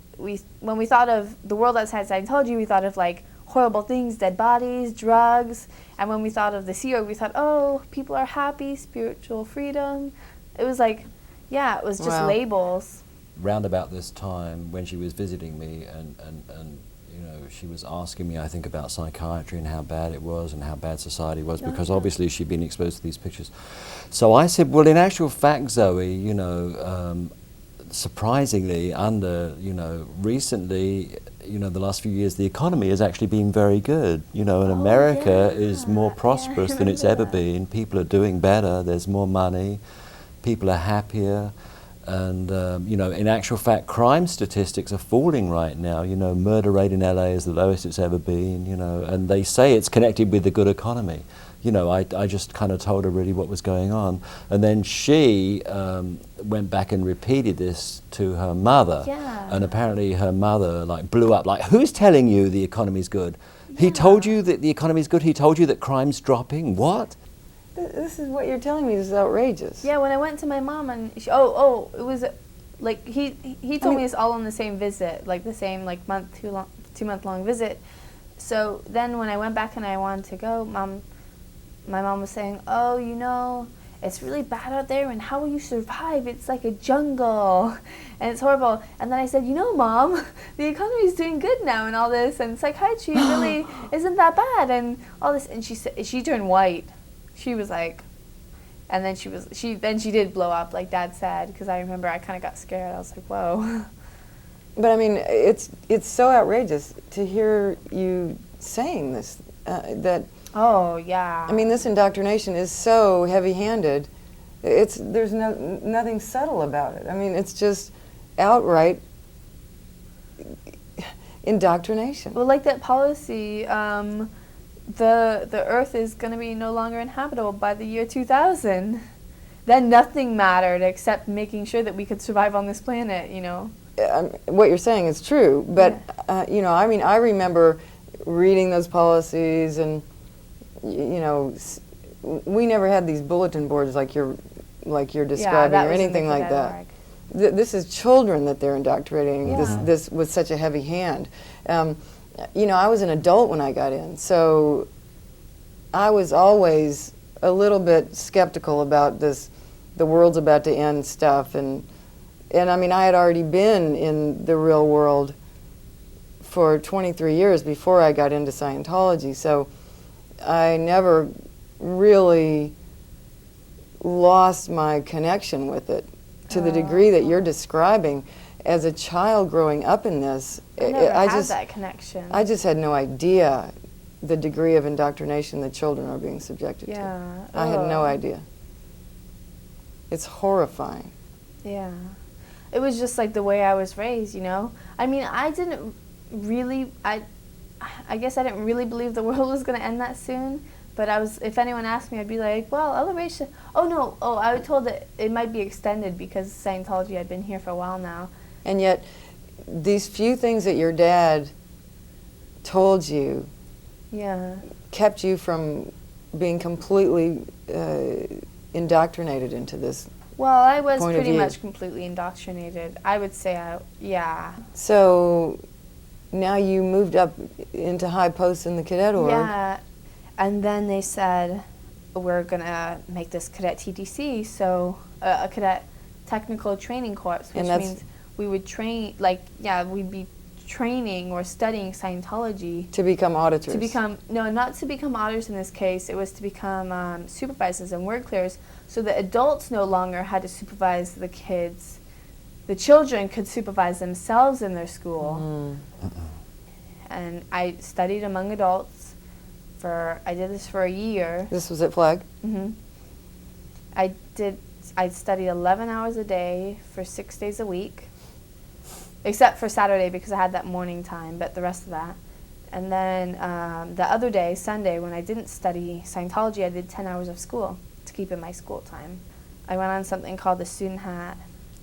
we thought of the world outside Scientology, we thought of like horrible things, dead bodies, drugs, and when we thought of the Sea Org, we thought, oh, people are happy, spiritual freedom. It was like. Yeah, it was just labels. Round about this time, when she was visiting me, and she was asking me, I think, about psychiatry and how bad it was and how bad society was, because obviously she'd been exposed to these pictures. So I said, well, in actual fact, Zoe, surprisingly, recently, the last few years, the economy has actually been very good. And America is more prosperous than it's ever been. People are doing better. There's more money. People are happier. And, in actual fact, crime statistics are falling right now. Murder rate in LA is the lowest it's ever been, and they say it's connected with the good economy. I just kind of told her really what was going on. And then she went back and repeated this to her mother. Yeah. And apparently her mother blew up, who's telling you the economy's good? He told you that the economy's good? He told you that crime's dropping? What? This is what you're telling me. This is outrageous. Yeah, when I went to my mom and it was he told me this all on the same visit, the same 2-month long visit. So then when I went back and I wanted to go, my mom was saying, it's really bad out there, and how will you survive? It's like a jungle, and it's horrible. And then I said, Mom, the economy's doing good now and all this, and psychiatry really isn't that bad, and all this. And she turned white. She was like, and then she did blow up, like Dad said, because I remember I kind of got scared. I was like, whoa. But I mean, it's so outrageous to hear you saying this, that. Oh, yeah. I mean, this indoctrination is so heavy-handed. There's nothing subtle about it. I mean, it's just outright indoctrination. Well, like that policy, the Earth is going to be no longer inhabitable by the year 2000. Then nothing mattered except making sure that we could survive on this planet, What you're saying is true, but, Yeah. I remember reading those policies, and we never had these bulletin boards like you're describing, or anything like that. This is children that they're indoctrinating. Yeah. This with such a heavy hand. I was an adult when I got in, so I was always a little bit skeptical about this, the world's about to end stuff, and I mean, I had already been in the real world for 23 years before I got into Scientology, so I never really lost my connection with it to the degree that you're describing. As a child growing up in this, I never had that connection. I just had no idea the degree of indoctrination that children are being subjected to. I had no idea. It's horrifying. Yeah. It was just like the way I was raised, I mean, I didn't really, I guess I didn't really believe the world was going to end that soon, but if anyone asked me, I'd be like, well, elevation, I was told that it might be extended because Scientology had been here for a while now. And yet, these few things that your dad told you kept you from being completely indoctrinated into this. Well, I was pretty much completely indoctrinated. I would say, yeah. So now you moved up into high posts in the Cadet org. Yeah, and then they said, we're going to make this Cadet TTC, so a Cadet Technical Training Corps, which means we would train, we'd be training or studying Scientology. To become auditors. Not to become auditors in this case. It was to become supervisors and word clearers, so the adults no longer had to supervise the kids. The children could supervise themselves in their school. And I studied among adults I did this for a year. This was at Flag? Mm-hmm. I studied 11 hours a day for 6 days a week, except for Saturday because I had that morning time, but the rest of that. And then the other day, Sunday, when I didn't study Scientology, I did 10 hours of school to keep in my school time. I went on something called the Student Hat.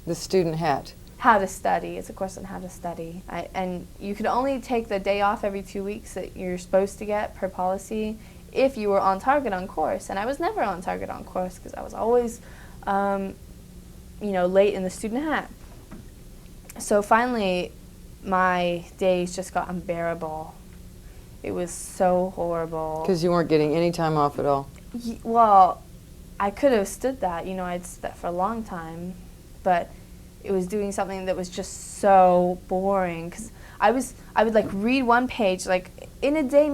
The Student Hat. How to study. It's a course on how to study. And you could only take the day off every 2 weeks that you're supposed to get per policy if you were on target on course. And I was never on target on course because I was always, late in the Student Hat. So finally, my days just got unbearable. It was so horrible. Because you weren't getting any time off at all. Well, I could have stood that. I'd stood that for a long time. But it was doing something that was just so boring. Because I would read one page. In a day,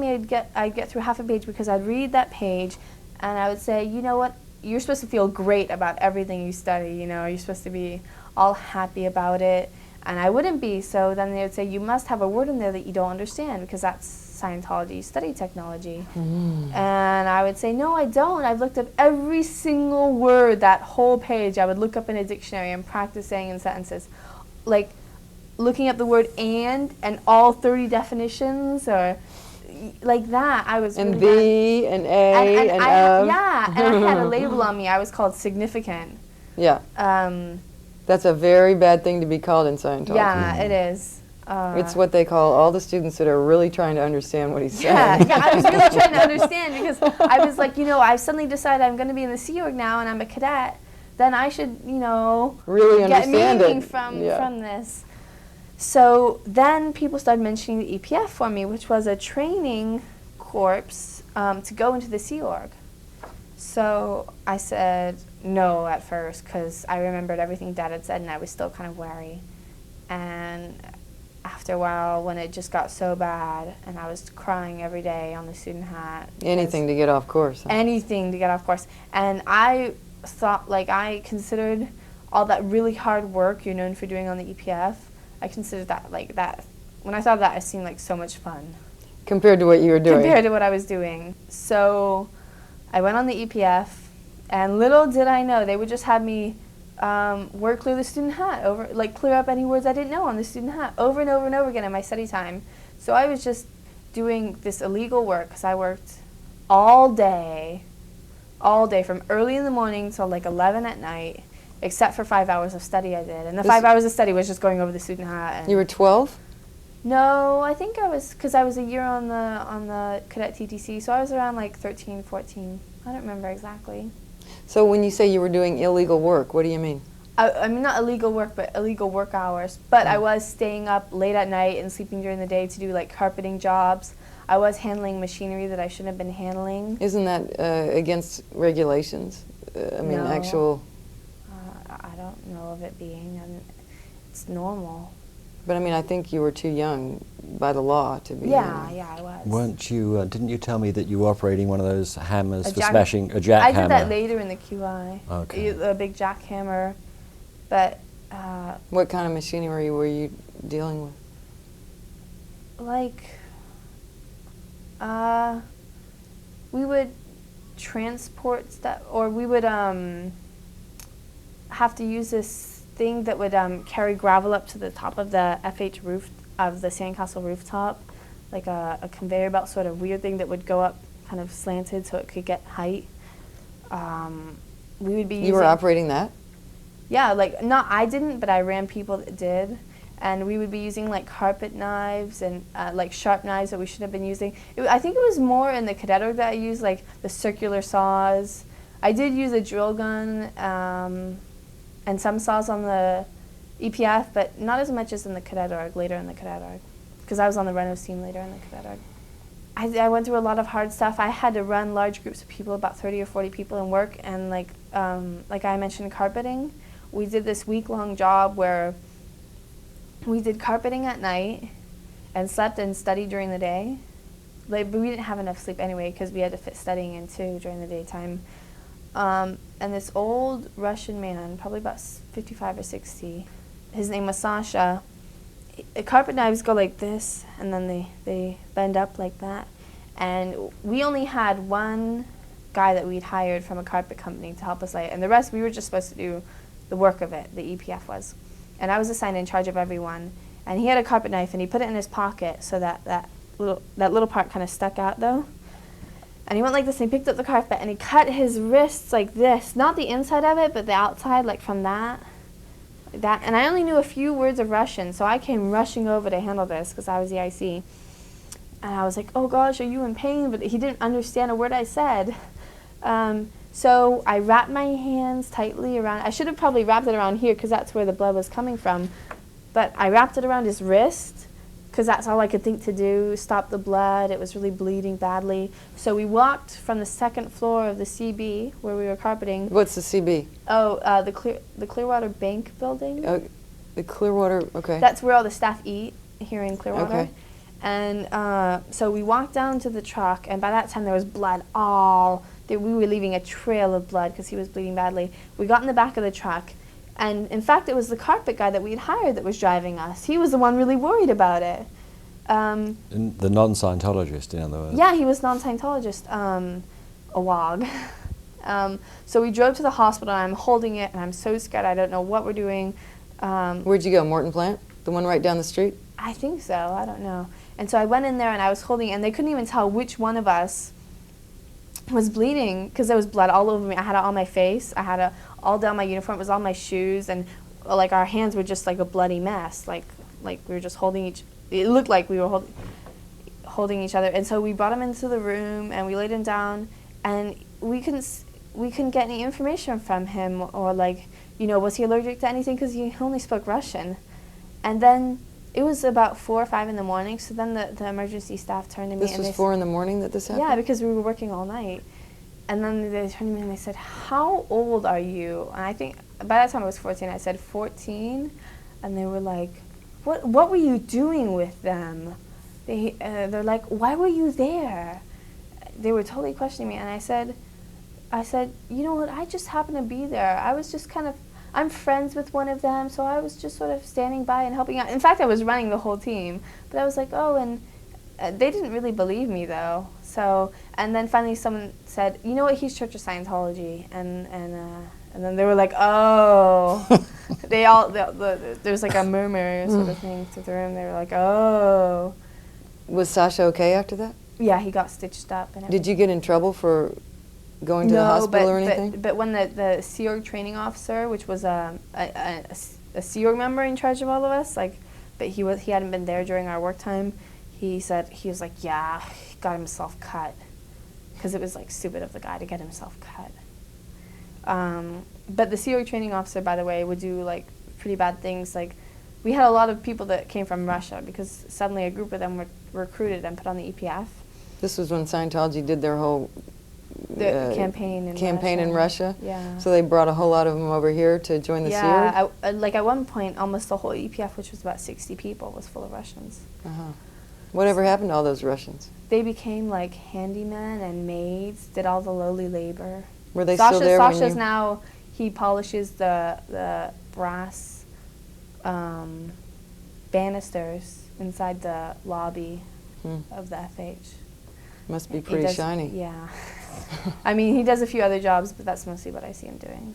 I'd get through half a page because I'd read that page and I would say, you know what? You're supposed to feel great about everything you study. You're supposed to be all happy about it. And I wouldn't be, so then they would say, you must have a word in there that you don't understand, because that's Scientology study technology. And I would say, no, I don't. I've looked up every single word, that whole page. I would look up in a dictionary and practice saying in sentences. Like, looking up the word and all 30 definitions, or like that. I was And really the, and a, and of. yeah, and I had a label on me. I was called significant. Yeah. That's a very bad thing to be called in Scientology. Yeah, it is. It's what they call all the students that are really trying to understand what he's saying. Yeah, I was really trying to understand, because I was like, I've suddenly decided I'm going to be in the Sea Org now, and I'm a cadet. Then I should, Really get understand meaning it. from this. So then people started mentioning the EPF for me, which was a training corps to go into the Sea Org. So I said no at first, because I remembered everything Dad had said, and I was still kind of wary. And after a while, when it just got so bad, and I was crying every day on the student hat. Anything to get off course. Huh? Anything to get off course. And I thought, I considered all that really hard work you're known for doing on the EPF, I considered that, that, when I thought of that, it seemed like so much fun. Compared to what you were doing. Compared to what I was doing. So I went on the EPF, and little did I know, they would just have me work clear the student hat, clear up any words I didn't know on the student hat, over and over and over again in my study time. So I was just doing this illegal work, because I worked all day, from early in the morning till 11 at night, except for 5 hours of study I did. And the 5 hours of study was just going over the student hat. And you were 12? No, I think I was, because I was a year on the Cadet TTC, so I was around 13, 14. I don't remember exactly. So when you say you were doing illegal work, what do you mean? I mean, not illegal work, but illegal work hours. But I was staying up late at night and sleeping during the day to do carpeting jobs. I was handling machinery that I shouldn't have been handling. Isn't that against regulations? No. Actual... I don't know of it being. It's normal. But I think you were too young by the law to be... Yeah, I was. Weren't you, didn't you tell me that you were operating one of those hammers for jack- smashing, a jackhammer? I did that later in the QI. Okay. A big jackhammer. But... what kind of machinery were you dealing with? We would transport stuff, or we would have to use this thing that would carry gravel up to the top of the FH roof, of the sandcastle rooftop, like a conveyor belt sort of weird thing that would go up kind of slanted so it could get height. We would be using... You were operating that? Yeah, not I didn't, but I ran people that did. And we would be using carpet knives and sharp knives that we should have been using. I think it was more in the cadet org that I used, the circular saws. I did use a drill gun and some saws on the EPF, but not as much as in the cadet org, later in the cadet org, because I was on the Renos team later in the cadet org. I went through a lot of hard stuff. I had to run large groups of people, about 30 or 40 people in work, and like I mentioned, carpeting. We did this week-long job where we did carpeting at night and slept and studied during the day. But we didn't have enough sleep anyway because we had to fit studying in too during the daytime. And this old Russian man, probably about 55 or 60, his name was Sacha. Carpet knives go like this, and then they bend up like that. And we only had one guy that we'd hired from a carpet company to help us lay it, and the rest we were just supposed to do the work of it, the EPF was. And I was assigned in charge of everyone. And he had a carpet knife, and he put it in his pocket so that little part kind of stuck out, though. And he went like this, and he picked up the carpet, and he cut his wrists like this. Not the inside of it, but the outside, like from that. And I only knew a few words of Russian, so I came rushing over to handle this because I was the IC. And I was like, oh gosh, are you in pain? But he didn't understand a word I said. So I wrapped my hands tightly around, I should have probably wrapped it around here because that's where the blood was coming from. But I wrapped it around his wrist because that's all I could think to do, stop the blood. It was really bleeding badly. So we walked from the second floor of the CB where we were carpeting. What's the CB? Oh, the Clearwater Bank building. The Clearwater, okay. That's where all the staff eat here in Clearwater. Okay. And so we walked down to the truck, and by that time there was blood all. We were leaving a trail of blood because he was bleeding badly. We got in the back of the truck, And in fact, it was the carpet guy that we had hired that was driving us. He was the one really worried about it. The non-Scientologist, in other words. Yeah, he was non-Scientologist, a wog. So we drove to the hospital, and I'm holding it, and I'm so scared. I don't know what we're doing. Where'd you go, Morton Plant? The one right down the street? I think so. I don't know. And so I went in there, and I was holding it, and they couldn't even tell which one of us was bleeding because there was blood all over me. I had it on my face. I had it all down my uniform. It was on my shoes, and like our hands were just like a bloody mess. Like we were just holding each. It looked like we were holding each other. And so we brought him into the room, and we laid him down, and we couldn't get any information from him, or like, you know, was he allergic to anything, because he only spoke Russian. And then it was about 4 or 5 in the morning, so then the emergency staff turned to me. This was 4 in the morning that this happened? Yeah, because we were working all night. And then they turned to me and they said, how old are you? And I think by that time I was 14. I said 14, and they were like, what were you doing with them? They're like, why were you there? They were totally questioning me, and I said, you know what, I just happened to be there. I was just kind of, I'm friends with one of them, so I was just sort of standing by and helping out. In fact, I was running the whole team, but I was like, oh, and they didn't really believe me though. So, and then finally someone said, you know what, he's Church of Scientology, and then they were like, oh. There was like a murmur sort of thing through the room. They were like, oh. Was Sacha okay after that? Yeah, he got stitched up. And Did you get in trouble for going to the hospital or anything? But when the Sea Org training officer, which was a Sea Org member in charge of all of us, but he hadn't been there during our work time, he was like, yeah, he got himself cut. Because it was like stupid of the guy to get himself cut. But the Sea Org training officer, by the way, would do like pretty bad things. Like, we had a lot of people that came from Russia because suddenly a group of them were recruited and put on the EPF. This was when Scientology did their whole campaign in Russia. Yeah. So they brought a whole lot of them over here to join the Sea Org? Yeah, like at one point, almost the whole EPF, which was about 60 people, was full of Russians. Uh-huh. Whatever happened to all those Russians? They became like handymen and maids, did all the lowly labor. Were they still there when Sacha's you... now, he polishes the brass banisters inside the lobby of the FH. Must be pretty shiny. Yeah. I mean, he does a few other jobs, but that's mostly what I see him doing.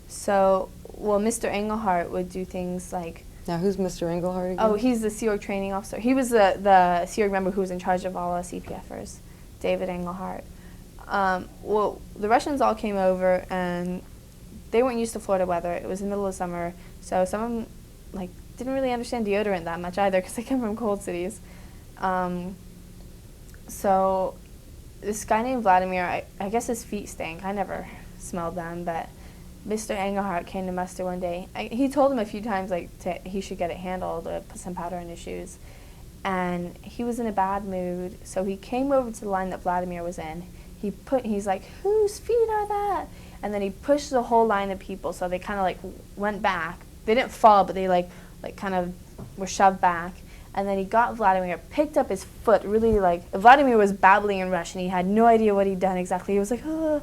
So, well, Mr. Inglehart would do things like... Now, who's Mr. Inglehart again? Oh, he's the Sea Org training officer. He was the Sea Org member who was in charge of all us EPFers, David Inglehart. Well, the Russians all came over, and they weren't used to Florida weather. It was the middle of summer, so some of them like didn't really understand deodorant that much either because they come from cold cities. So this guy named Vladimir, I guess his feet stank. I never smelled them, but Mr. Engelhart came to muster one day. He told him a few times he should get it handled, put some powder in his shoes. And he was in a bad mood, so he came over to the line that Vladimir was in. He's like, whose feet are that? And then he pushed the whole line of people, so they kind of like went back. They didn't fall, but they like kind of were shoved back. And then he got Vladimir, picked up his foot, really like, Vladimir was babbling in Russian. He had no idea what he'd done exactly. He was like, oh.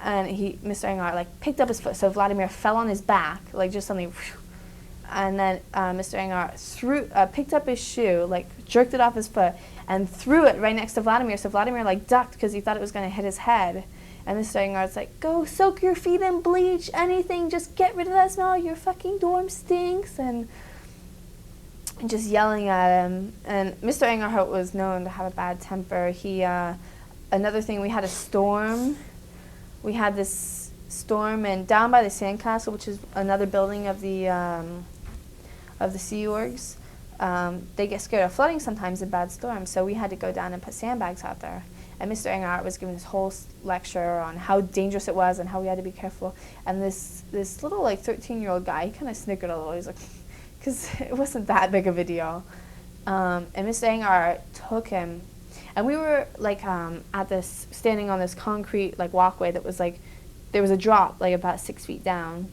And Mr. Engelhart, like, picked up his foot. So Vladimir fell on his back, like just something, whew. And then Mr. Engelhart picked up his shoe, like jerked it off his foot, and threw it right next to Vladimir. So Vladimir like ducked because he thought it was going to hit his head. And Mr. Engelhart's like, go soak your feet in bleach, anything, just get rid of that smell. Your fucking dorm stinks. And just yelling at him. And Mr. Engelhart was known to have a bad temper. Another thing, we had a storm. We had this storm, and down by the sandcastle, which is another building of the Sea Orgs, they get scared of flooding sometimes in bad storms, so we had to go down and put sandbags out there. And Mr. Engelhart was giving this whole lecture on how dangerous it was and how we had to be careful. And this little like 13-year-old guy, he kind of snickered a little. He was like, because it wasn't that big of a deal. And Mr. Engelhart took him, and we were like standing on this concrete like walkway that was like, there was a drop like about 6 feet down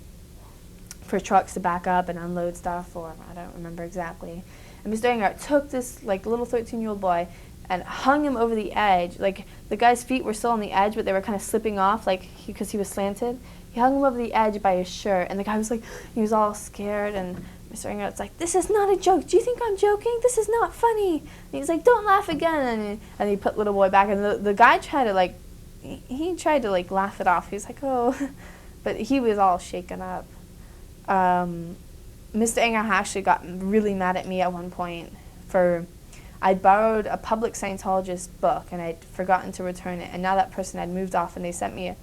for trucks to back up and unload stuff, or I don't remember exactly. And Mr. Engelhart took this like little 13-year-old boy and hung him over the edge. Like the guy's feet were still on the edge, but they were kind of slipping off, like because he was slanted. He hung him over the edge by his shirt, and the guy was like, he was all scared, and Mr. Inglehart's like, this is not a joke. Do you think I'm joking? This is not funny. And he's like, don't laugh again. And he put little boy back, and the guy tried to, like, he tried to, like, laugh it off. He was like, oh. But he was all shaken up. Mr. Inglehart actually got really mad at me at one point for, I'd borrowed a public Scientologist book, and I'd forgotten to return it, and now that person had moved off, and they sent me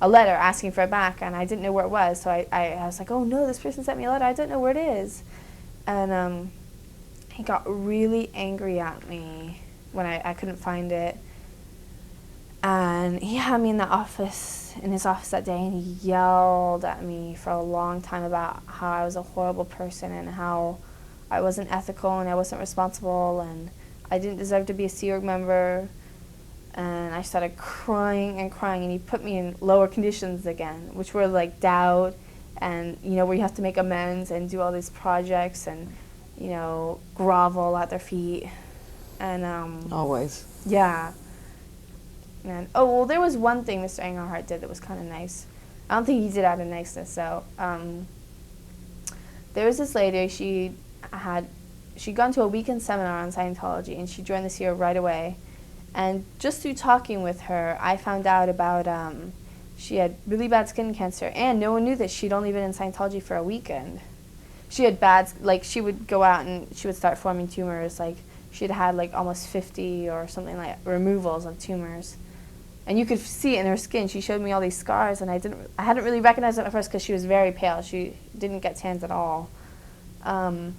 a letter asking for it back, and I didn't know where it was, so I was like, oh no, this person sent me a letter, I don't know where it is. And he got really angry at me when I couldn't find it. And he had me in his office that day, and he yelled at me for a long time about how I was a horrible person and how I wasn't ethical and I wasn't responsible and I didn't deserve to be a Sea Org member. And I started crying and crying, and he put me in lower conditions again, which were like doubt and, you know, where you have to make amends and do all these projects and, you know, grovel at their feet. And Always. yeah. And oh, well, there was one thing Mr. Inglehart did that was kind of nice. I don't think he did out of niceness, though. There was this lady, she'd gone to a weekend seminar on Scientology, and she joined the Sea Org right away. And just through talking with her, I found out about, she had really bad skin cancer, and no one knew that she'd only been in Scientology for a weekend. She had she would go out and she would start forming tumors, like, she'd had, like, almost 50 or something like removals of tumors. And you could see it in her skin. She showed me all these scars, and I hadn't really recognized it at first because she was very pale. She didn't get tans at all. And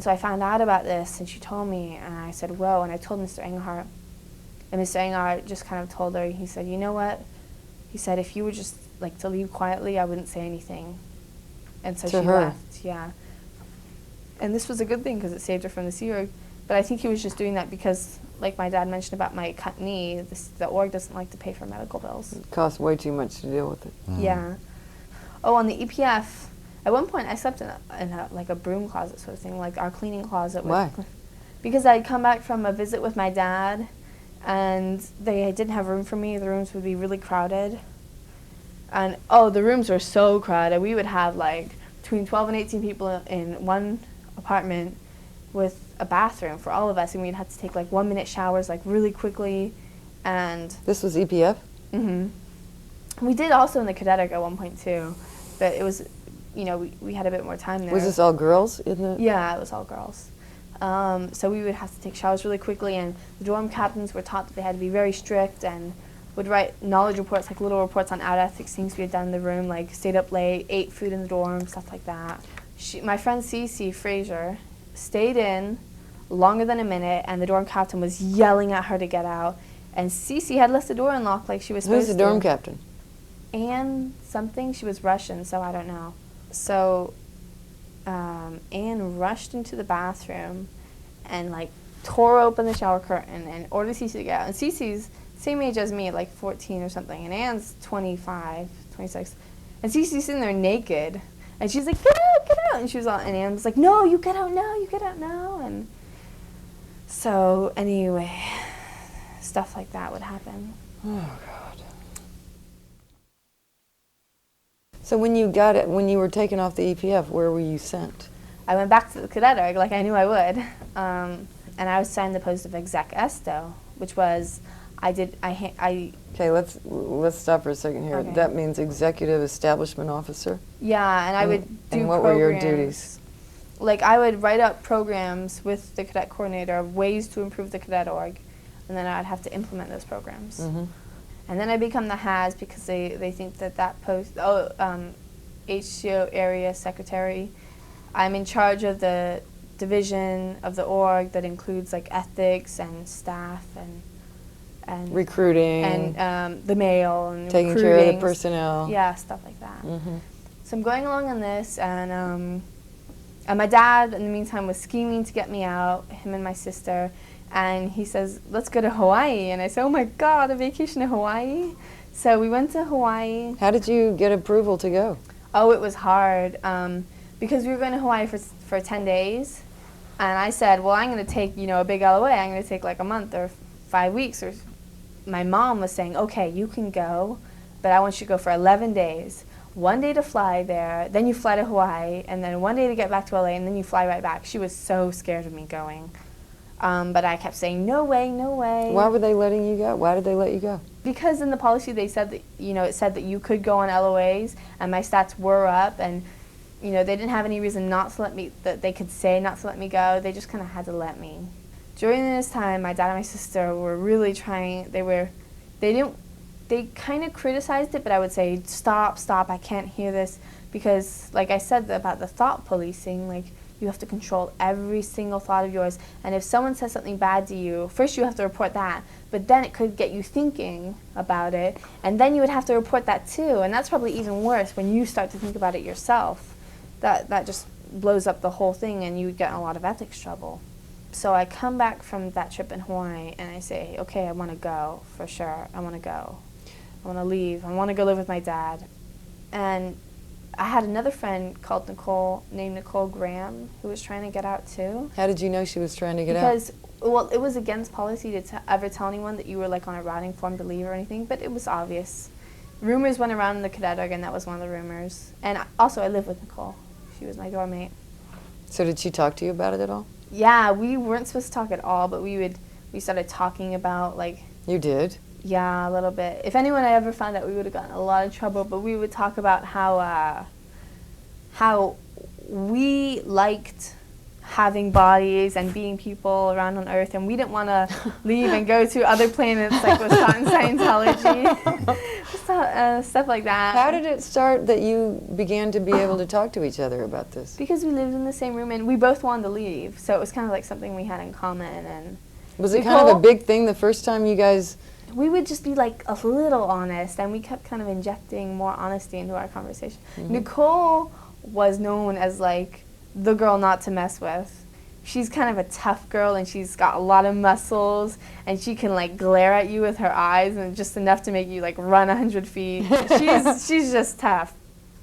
so I found out about this, and she told me, and I said, whoa, and I told Mr. Inglehart. And Mr. Inglehart just kind of told her, he said, you know what? He said, if you were just, like, to leave quietly, I wouldn't say anything. And so she left, yeah. And this was a good thing because it saved her from the Sea Org. But I think he was just doing that because, like my dad mentioned about my cut knee, the org doesn't like to pay for medical bills. It costs way too much to deal with it. Yeah. Oh, on the EPF, at one point I slept in like a broom closet sort of thing, like our cleaning closet. Why? Because I'd come back from a visit with my dad, and they didn't have room for me. The rooms would be really crowded. And, oh, the rooms were so crowded. We would have, like, between 12 and 18 people in one apartment with a bathroom for all of us, and we'd have to take, like, 1-minute showers, like, really quickly. And This was EPF? mm-hmm. We did also in the Cadet at one point, too. But it was, you know, we had a bit more time there. Was this all girls in the... Yeah, it was all girls. So we would have to take showers really quickly, and the dorm captains were taught that they had to be very strict and would write knowledge reports, like little reports on out ethics, things we had done in the room, like stayed up late, ate food in the dorm, stuff like that. My friend Cece Fraser stayed in longer than a minute, and the dorm captain was yelling at her to get out. And Cece had left the door unlocked like she was supposed to. Who's the dorm captain? Anne something. She was Russian, so I don't know. So Anne rushed into the bathroom and, like, tore open the shower curtain and ordered Cece to get out. And Cece's same age as me, like 14 or something, and Anne's 25, 26. And Cece's sitting there naked, and she's like, get out, get out. And she was all, and Anne was like, no, you get out now, you get out now. And so anyway, stuff like that would happen. Oh, God. So when you got it, when you were taken off the EPF, where were you sent? I went back to the Cadet like I knew I would, and I was assigned the post of exec esto, which was, Okay, let's stop for a second here. Okay. That means executive establishment officer? Yeah, and I would do And what programs. were your duties? Like, I would write up programs with the Cadet coordinator of ways to improve the Cadet org, and then I'd have to implement those programs. Mm-hmm. And then I become the HAS because they think that post, HCO area secretary, I'm in charge of the division of the org that includes, like, ethics and staff and recruiting. And the mail and taking recruiting. care of the personnel. Yeah, stuff like that. Mm-hmm. So I'm going along on this, and my dad, in the meantime, was scheming to get me out, him and my sister, and he says, let's go to Hawaii. And I said, oh my God, a vacation to Hawaii? So we went to Hawaii. How did you get approval to go? Oh, it was hard, because we were going to Hawaii for 10 days, and I said, well, I'm going to take, a big LOA. I'm going to take like a month or 5 weeks. Or my mom was saying, okay, you can go, but I want you to go for 11 days. 1 day to fly there, then you fly to Hawaii, and then 1 day to get back to LA, and then you fly right back. She was so scared of me going. But I kept saying, no way, no way. Why were they letting you go? Why did they let you go? Because in the policy they said that, it said that you could go on LOAs, and my stats were up, and, they didn't have any reason not to let me, that they could say not to let me go. They just kind of had to let me. During this time, my dad and my sister were really trying, they kind of criticized it, but I would say, stop, I can't hear this. Because, like I said about the thought policing, like, you have to control every single thought of yours. And if someone says something bad to you, first you have to report that, but then it could get you thinking about it, and then you would have to report that too. And that's probably even worse when you start to think about it yourself. That just blows up the whole thing, and you get in a lot of ethics trouble. So I come back from that trip in Hawaii, and I say, okay, I want to go, for sure. I want to go. I want to leave. I want to go live with my dad. And I had another friend called Nicole, named Nicole Graham, who was trying to get out too. How did you know she was trying to get out? Because, well, it was against policy to ever tell anyone that you were like on a routing form to leave or anything, but it was obvious. Rumors went around in the Cadet, and that was one of the rumors. And also, I lived with Nicole. She was my dorm mate. So did she talk to you about it at all? Yeah, we weren't supposed to talk at all, but we started talking about, like... You did? Yeah, a little bit. If anyone had ever found out, we would have gotten in a lot of trouble, but we would talk about how we liked having bodies and being people around on Earth, and we didn't want to leave and go to other planets like was taught in Scientology. Stuff like that. How did it start that you began to be able to talk to each other about this? Because we lived in the same room, and we both wanted to leave, so it was kind of like something we had in common. And was it kind of a big thing the first time you guys... We would just be like a little honest, and we kept kind of injecting more honesty into our conversation. Mm-hmm. Nicole was known as like the girl not to mess with. She's kind of a tough girl, and she's got a lot of muscles, and she can like glare at you with her eyes, and just enough to make you like run 100 feet. She's just tough.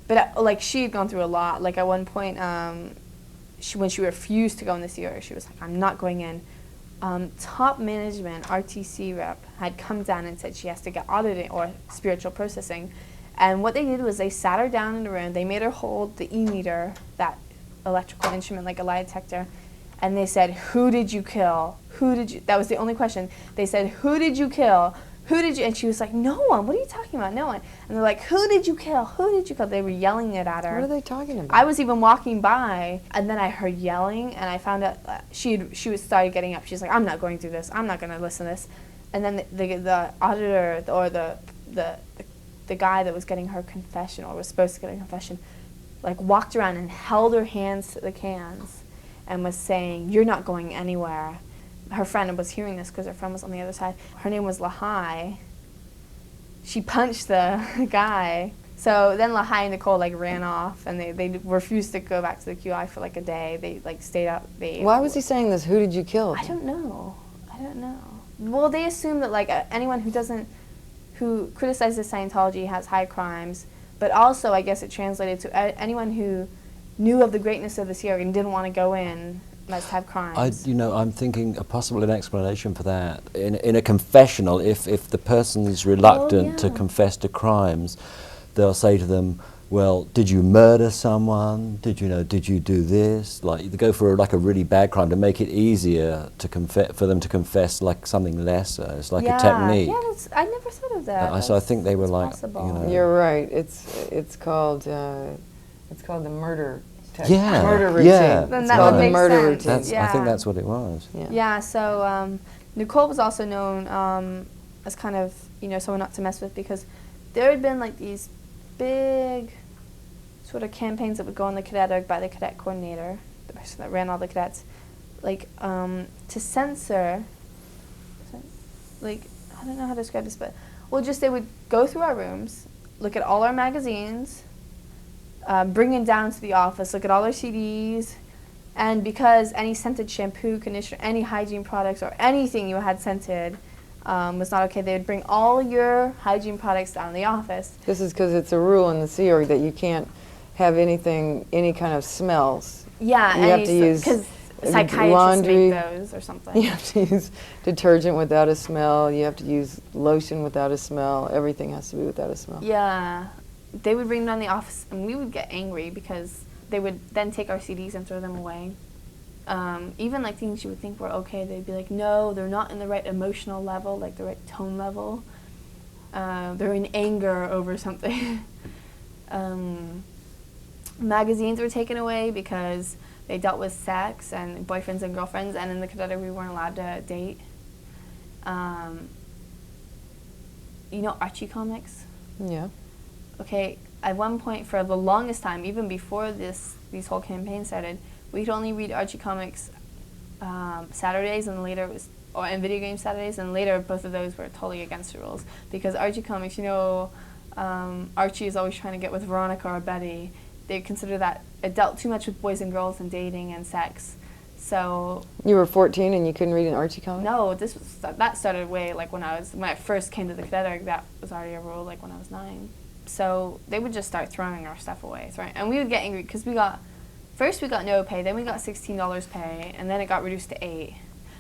But like she had gone through a lot. Like at one point, when she refused to go in this year, she was like, "I'm not going in." Top management, RTC rep, had come down and said she has to get audited or spiritual processing. And what they did was they sat her down in a room, they made her hold the e-meter, that electrical instrument like a lie detector, and they said, who did you kill? Who did you, that was the only question. They said, who did you kill? Who did you, and she was like, no one, what are you talking about, no one? And they're like, who did you kill? Who did you kill? They were yelling it at her. What are they talking about? I was even walking by, and then I heard yelling, and I found out she started getting up. She's like, I'm not going through this. I'm not going to listen to this. And then the auditor, or the guy that was getting her confession, or was supposed to get a confession, like walked around and held her hands to the cans and was saying, you're not going anywhere. Her friend was hearing this because her friend was on the other side. Her name was Lahai. She punched the guy. So then Lahai and Nicole like ran off, and they refused to go back to the QI for like a day. They like stayed out. Why was he saying this? Who did you kill? I don't know. Well, they assume that like anyone who criticizes Scientology has high crimes, but also I guess it translated to anyone who knew of the greatness of the Sea Org and didn't want to go in must have crimes. I'm thinking a possible explanation for that. In a confessional, if the person's reluctant to confess to crimes, they'll say to them, well, did you murder someone? Did you do this? Like, they go for like a really bad crime to make it easier to for them to confess like something lesser. It's like a technique. Yeah, I never thought of that. So I think they were like, possible. You're right. It's called the murder. Murder routine. Yeah. Then it's that called would the make murder sense. routine. I think that's what it was. Yeah. So Nicole was also known as kind of someone not to mess with, because there had been like these big sort of campaigns that would go on the Cadet by the cadet coordinator, the person that ran all the cadets, like to censor. Like, I don't know how to describe this, but they would go through our rooms, look at all our magazines, bring it down to the office, look at all our CDs, and because any scented shampoo, conditioner, any hygiene products, or anything you had scented was not okay, they would bring all your hygiene products down in the office. This is because it's a rule in the Sea Org that you can't have any kind of smells. Yeah, you have to use Psychiatrists laundry. make those or something. You have to use detergent without a smell. You have to use lotion without a smell. Everything has to be without a smell. Yeah. They would bring them to the office, and we would get angry because they would then take our CDs and throw them away. Even like things you would think were okay, they'd be like, no, they're not in the right emotional level, like the right tone level. They're in anger over something. Magazines were taken away because they dealt with sex and boyfriends and girlfriends, and in the Cadet we weren't allowed to date. You know Archie comics? Yeah. Okay, at one point for the longest time, even before these whole campaigns started, we could only read Archie comics Saturdays, and later it was, and video game Saturdays, and later both of those were totally against the rules. Because Archie comics, you know, Archie is always trying to get with Veronica or Betty. They consider that it dealt too much with boys and girls and dating and sex. So You were 14 and you couldn't read an Archie comic? no, that started way like when I first came to the Cadet. That was already a rule, like when I was 9. So they would just start throwing our stuff away, and we would get angry because first we got no pay, then we got $16 pay, and then it got reduced to $8.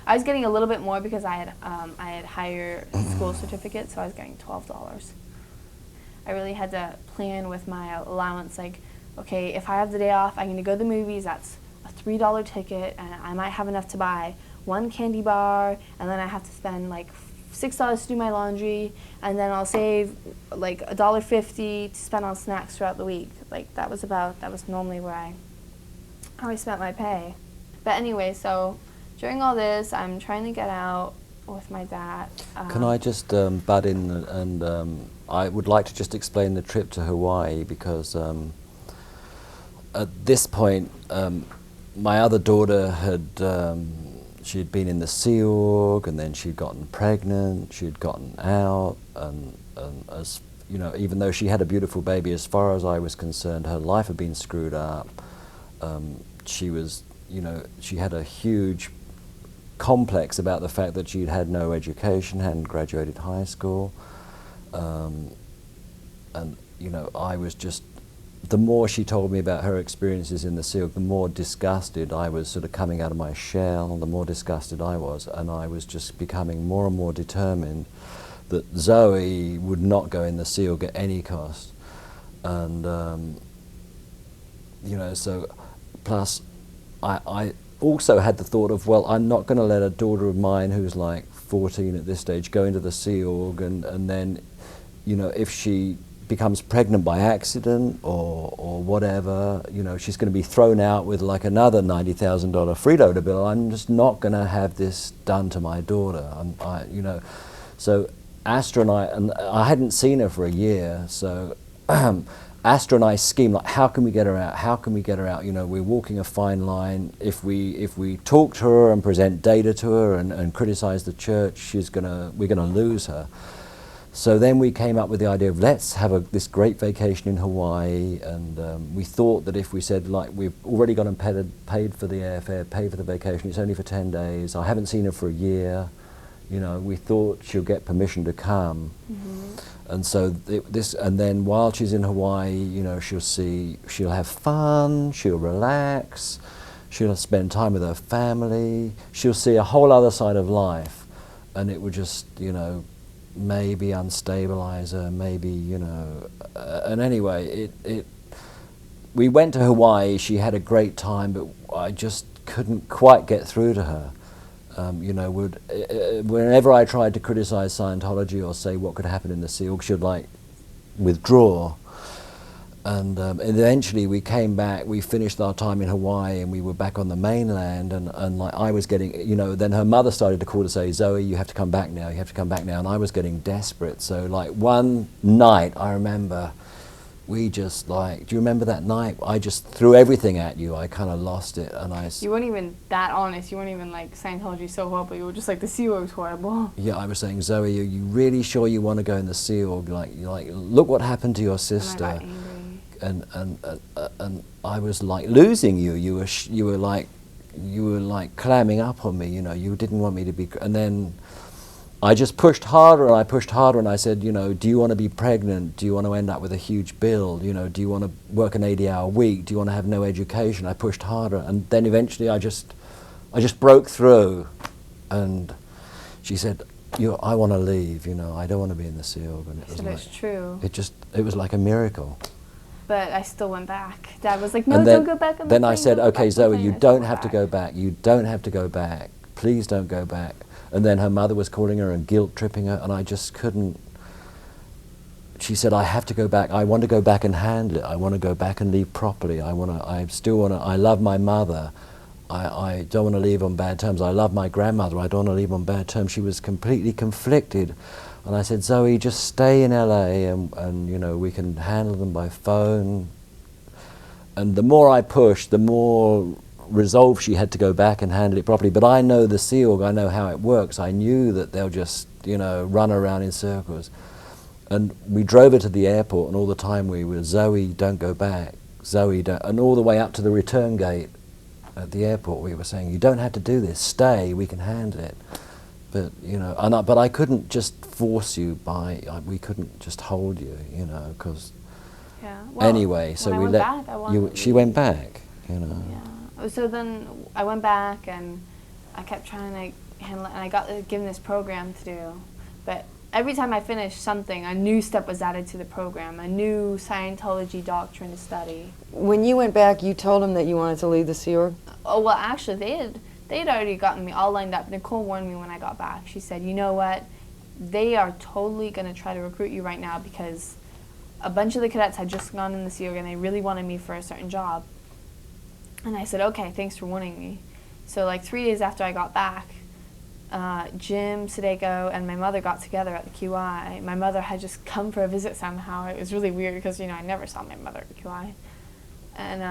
I was getting a little bit more because I had higher school certificates, so I was getting $12. I really had to plan with my allowance, like, okay, if I have the day off, I'm going to go to the movies, that's a $3 ticket, and I might have enough to buy one candy bar, and then I have to spend like $6 to do my laundry, and then I'll save like $1.50 to spend on snacks throughout the week. Like that was normally where I spent my pay. But anyway, so during all this, I'm trying to get out with my dad. Can I just butt in and I would like to just explain the trip to Hawaii, because at this point my other daughter she'd been in the Sea Org, and then she'd gotten pregnant, she'd gotten out, and as you know, even though she had a beautiful baby, as far as I was concerned, her life had been screwed up. She was, you know, she had a huge complex about the fact that she'd had no education, hadn't graduated high school, and you know, I was just, the more she told me about her experiences in the Sea Org, the more disgusted I was, sort of coming out of my shell, the more disgusted I was, and I was just becoming more and more determined that Zoe would not go in the Sea Org at any cost. And you know, so plus I also had the thought of, well, I'm not going to let a daughter of mine who's like 14 at this stage go into the Sea Org, and then, you know, if she becomes pregnant by accident or whatever, you know, she's going to be thrown out with like another $90,000 freeloader bill. I'm just not going to have this done to my daughter. You know, so Astra and I hadn't seen her for a year, so Astra and I schemed, like, how can we get her out? How can we get her out? You know, we're walking a fine line. If we talk to her and present data to her and criticize the church, we're gonna lose her. So then we came up with the idea of, let's have this great vacation in Hawaii, and we thought that if we said, like, we've already gone and paid for the airfare, paid for the vacation, it's only for 10 days, I haven't seen her for a year, you know, we thought she'll get permission to come. Mm-hmm. And so and then while she's in Hawaii, you know, she'll have fun, she'll relax, she'll spend time with her family, she'll see a whole other side of life, and it would just, you know, maybe unstabilize her, maybe, you know, and anyway, we went to Hawaii, she had a great time, but I just couldn't quite get through to her. You know, whenever I tried to criticize Scientology or say what could happen in the Sea Org, she'd like withdraw. And eventually we came back, we finished our time in Hawaii, and we were back on the mainland, and like I was getting, you know, then her mother started to call to say, Zoe, you have to come back now, you have to come back now, and I was getting desperate. So like one night, I remember, we just like, do you remember that night? I just threw everything at you, I kind of lost it, and You weren't even that honest, you weren't even like, Scientology's so horrible, you were just like, the Sea Org's horrible. Yeah, I was saying, Zoe, are you really sure you want to go in the Sea Org? Like, look what happened to your sister. And I got angry. And I was like losing you. You were like clamming up on me. You know, you didn't want me to be. And then I just pushed harder, and I pushed harder, and I said, you know, do you want to be pregnant? Do you want to end up with a huge bill? You know, do you want to work an 80-hour week? Do you want to have no education? I pushed harder, and then eventually I just I just broke through, and she said, I want to leave, I don't want to be in the SEAL. And it was like, it's true. It was like a miracle. But I still went back. Dad was like, no, And then, don't go back on the then I plane, said, don't go okay, back on the Zoe, plane." you I still don't went have to back. go back. You don't have to go back. Please don't go back. And then her mother was calling her and guilt tripping her, and I just couldn't. She said, I have to go back. I want to go back and handle it. I want to go back and leave properly. I love my mother. I don't want to leave on bad terms. I love my grandmother. I don't want to leave on bad terms. She was completely conflicted. And I said, Zoe, just stay in LA and we can handle them by phone. And the more I pushed, the more resolve she had to go back and handle it properly. But I know the SEAL, I know how it works. I knew that they'll just, run around in circles. And we drove her to the airport, and all the time we were, Zoe, don't go back. Zoe, don't. And all the way up to the return gate at the airport, we were saying, you don't have to do this. Stay, we can handle it. But, but I couldn't just force you we couldn't just hold you, because... Yeah. Well, anyway, so when we I went back, I wanted to she leave. went back, Yeah. So then I went back and I kept trying to handle it, and I got given this program to do. But every time I finished something, a new step was added to the program, a new Scientology doctrine to study. When you went back, you told them that you wanted to leave the Sea Org? Oh, well, actually, they had already gotten me all lined up. Nicole warned me when I got back. She said, you know what? They are totally going to try to recruit you right now because a bunch of the cadets had just gone in the Sea Org and they really wanted me for a certain job. And I said, okay, thanks for warning me. So like 3 days after I got back, Jim, Sadeko, and my mother got together at the QI. My mother had just come for a visit somehow. It was really weird because, I never saw my mother at the QI. And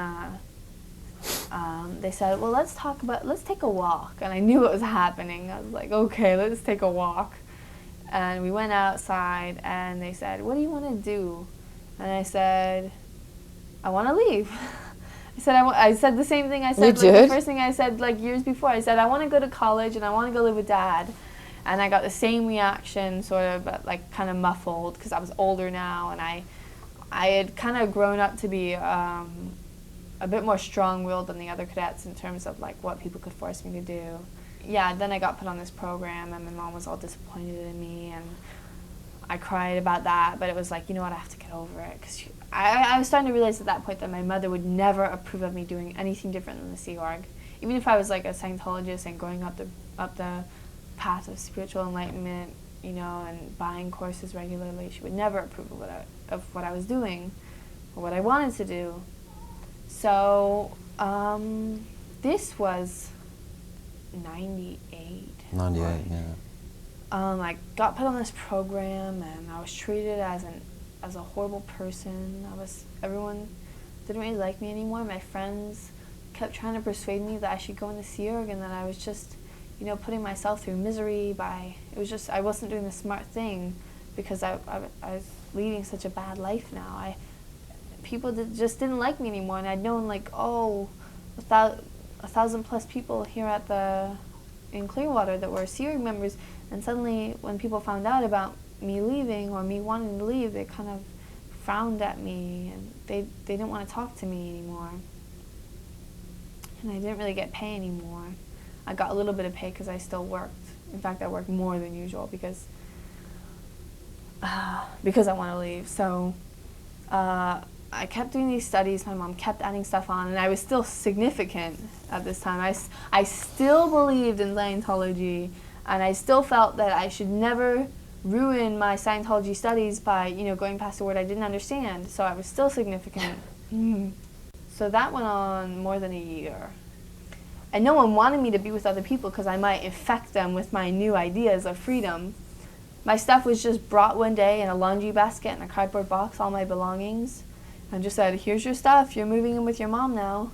they said, well, let's take a walk. And I knew what was happening. I was like, okay, let's take a walk. And we went outside, and they said, what do you want to do? And I said, I want to leave. I said the same thing I said, the first thing I said years before. I said, I want to go to college and I want to go live with Dad. And I got the same reaction, sort of, but kind of muffled, because I was older now, and I had kind of grown up to be a bit more strong-willed than the other cadets in terms of what people could force me to do. Yeah, then I got put on this program, and my mom was all disappointed in me, and I cried about that, but it was like, you know what, I have to get over it, because I was starting to realize at that point that my mother would never approve of me doing anything different than the Sea Org. Even if I was a Scientologist and going up the path of spiritual enlightenment, and buying courses regularly, she would never approve of what I was doing or what I wanted to do. So this was 98. 98, yeah. I got put on this program, and I was treated as a horrible person. Everyone didn't really like me anymore. My friends kept trying to persuade me that I should go in the Sea Org, and that I was just, putting myself through misery I wasn't doing the smart thing, because I was leading such a bad life now. People just didn't like me anymore, and I'd known 1,000+ people here in Clearwater that were Sea Org members, and suddenly when people found out about me leaving or me wanting to leave, they kind of frowned at me, and they didn't want to talk to me anymore. And I didn't really get pay anymore. I got a little bit of pay because I still worked. In fact, I worked more than usual because I want to leave. So I kept doing these studies. My mom kept adding stuff on, and I was still significant at this time. I still believed in Scientology, and I still felt that I should never ruin my Scientology studies by, going past a word I didn't understand. So I was still significant. So that went on more than a year. And no one wanted me to be with other people because I might infect them with my new ideas of freedom. My stuff was just brought one day in a laundry basket and a cardboard box, all my belongings, and just said, here's your stuff, you're moving in with your mom now.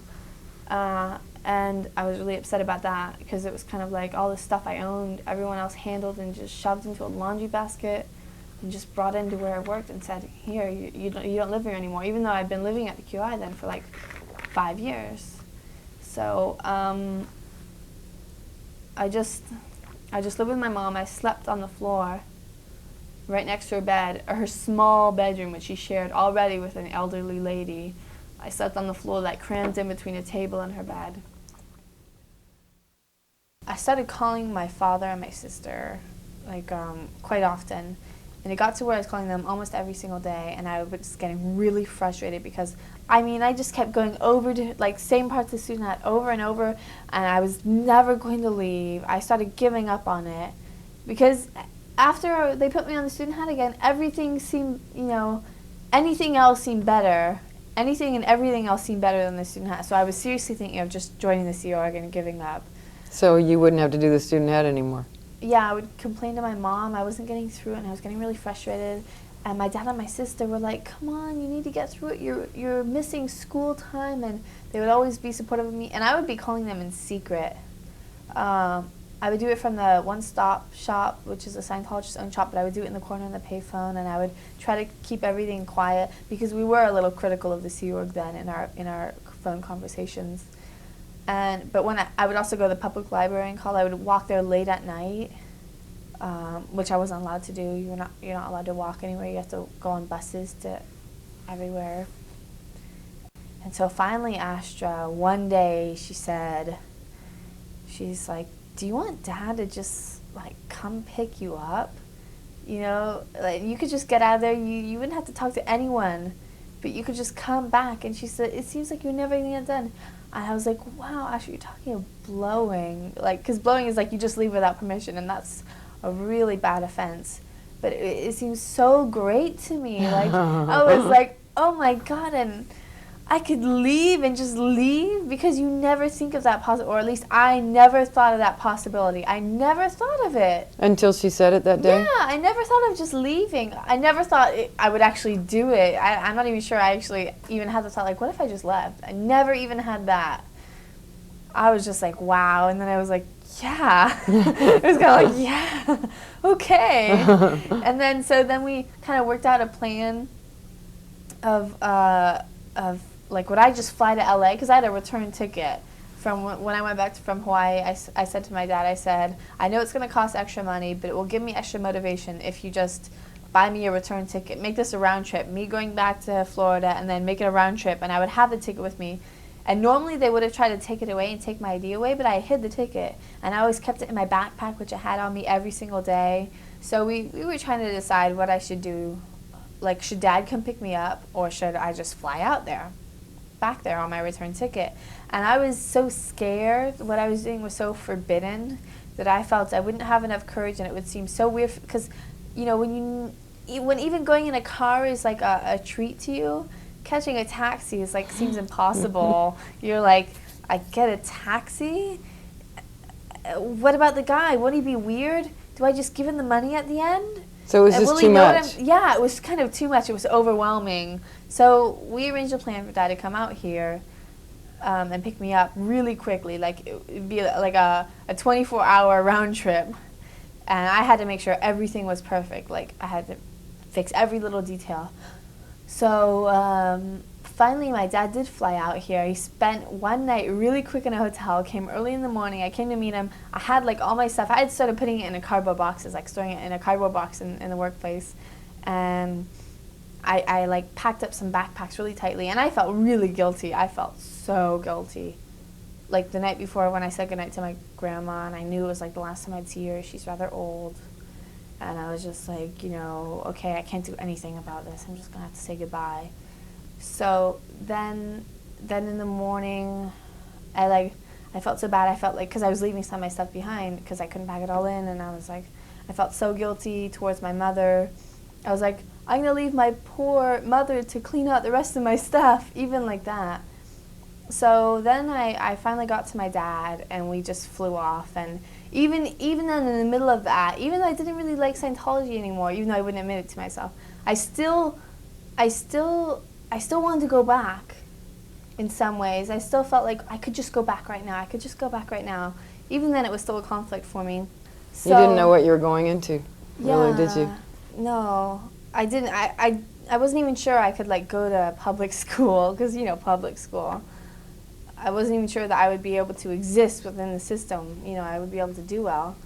And I was really upset about that, because it was kind of like all the stuff I owned, everyone else handled and just shoved into a laundry basket and just brought into where I worked and said, here, you don't live here anymore, even though I'd been living at the QI then for 5 years. So I just lived with my mom. I slept on the floor right next to her bed, or her small bedroom, which she shared already with an elderly lady. I slept on the floor crammed in between a table and her bed. I started calling my father and my sister, like, quite often. And it got to where I was calling them almost every single day, and I was getting really frustrated because, I mean, I just kept going over to, like, same parts of the student hat over and over, and I was never going to leave. I started giving up on it because after they put me on the student hat again, everything seemed, you know, anything else seemed better. Anything and everything else seemed better than the student hat. So I was seriously thinking of just joining the Sea Org and giving up. So you wouldn't have to do the student hat anymore? Yeah, I would complain to my mom. I wasn't getting through it, and I was getting really frustrated. And my dad and my sister were like, come on, you need to get through it. You're missing school time. And they would always be supportive of me. And I would be calling them in secret. I would do it from the One Stop Shop, which is a Scientologist's own shop, but I would do it in the corner on the payphone, and I would try to keep everything quiet because we were a little critical of the Sea Org then in our phone conversations. But when I would also go to the public library and call, I would walk there late at night, which I wasn't allowed to do. You're not allowed to walk anywhere. You have to go on buses to everywhere. And so finally, Astra, one day she's like, do you want Dad to just like come pick you up? You know, like you could just get out of there. You wouldn't have to talk to anyone, but you could just come back. And she said, it seems like you're never going to get done. And I was like, wow, Ashley, you're talking of blowing. Like, because blowing is like you just leave without permission, and that's a really bad offense. But it seems so great to me. Like, I was like, oh my God, and I could leave and just leave because you never think of that possibility, or at least I never thought of that possibility. I never thought of it. Until she said it that day? Yeah, I never thought of just leaving. I never thought I would actually do it. I'm not even sure I actually even had the thought, like, what if I just left? I never even had that. I was just like, wow. And then I was like, yeah. It was kind of like, yeah, okay. And then, so then we kind of worked out a plan of like, would I just fly to LA? Because I had a return ticket from when I went back from Hawaii. I said to my dad, I said, I know it's going to cost extra money, but it will give me extra motivation if you just buy me a return ticket. Make this a round trip, me going back to Florida, and then make it a round trip, and I would have the ticket with me. And normally they would have tried to take it away and take my ID away, but I hid the ticket. And I always kept it in my backpack, which I had on me every single day. So we were trying to decide what I should do. Like, should Dad come pick me up, or should I just fly out there? Back there on my return ticket. And I was so scared. What I was doing was so forbidden that I felt I wouldn't have enough courage, and it would seem so weird because, you know, when even going in a car is like a treat to you, catching a taxi is like seems impossible. You're like, I get a taxi? What about the guy? Won't he be weird? Do I just give him the money at the end? So it was just too much. Yeah, it was kind of too much. It was overwhelming. So we arranged a plan for Dad to come out here and pick me up really quickly. Like, it would be like a 24-hour round trip. And I had to make sure everything was perfect. Like, I had to fix every little detail. So finally, my dad did fly out here. He spent one night really quick in a hotel, came early in the morning. I came to meet him. I had like all my stuff. I had started putting it in a cardboard boxes, like storing it in a cardboard box in the workplace. And I like packed up some backpacks really tightly, and I felt really guilty. I felt so guilty. Like the night before when I said goodnight to my grandma, and I knew it was like the last time I'd see her. She's rather old. And I was just like, you know, okay, I can't do anything about this. I'm just going to have to say goodbye. So then in the morning, I felt so bad. I felt like, because I was leaving some of my stuff behind because I couldn't pack it all in. And I was like, I felt so guilty towards my mother. I was like, I'm going to leave my poor mother to clean out the rest of my stuff, even like that. So then I finally got to my dad, and we just flew off. And even then, in the middle of that, even though I didn't really like Scientology anymore, even though I wouldn't admit it to myself, I still wanted to go back. In some ways, I still felt like I could just go back right now. Even then, it was still a conflict for me. So, you didn't know what you were going into, really, did you? No, I didn't. I wasn't even sure I could like go to public school because public school. I wasn't even sure that I would be able to exist within the system. I would be able to do well.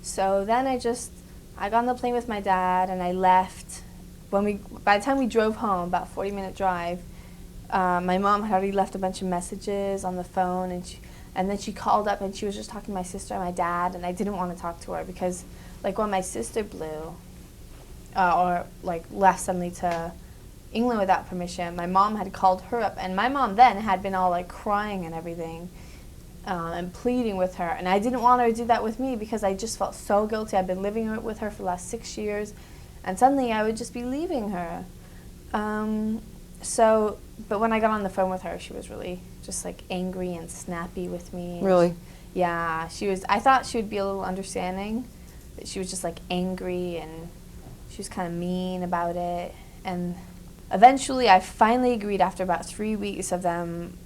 So then I got on the plane with my dad, and I left. By the time we drove home, about 40-minute drive, my mom had already left a bunch of messages on the phone, and And then she called up and she was just talking to my sister and my dad, and I didn't want to talk to her because, like, when my sister blew, or like left suddenly to England without permission, my mom had called her up, and my mom then had been all like crying and everything, and pleading with her, and I didn't want her to do that with me because I just felt so guilty. I'd been living with her for the last 6 years, and suddenly I would just be leaving her. But when I got on the phone with her, she was really just like angry and snappy with me. Really? Yeah, she was. I thought she would be a little understanding, but she was just like angry, and she was kind of mean about it. And eventually I finally agreed, after about 3 weeks of them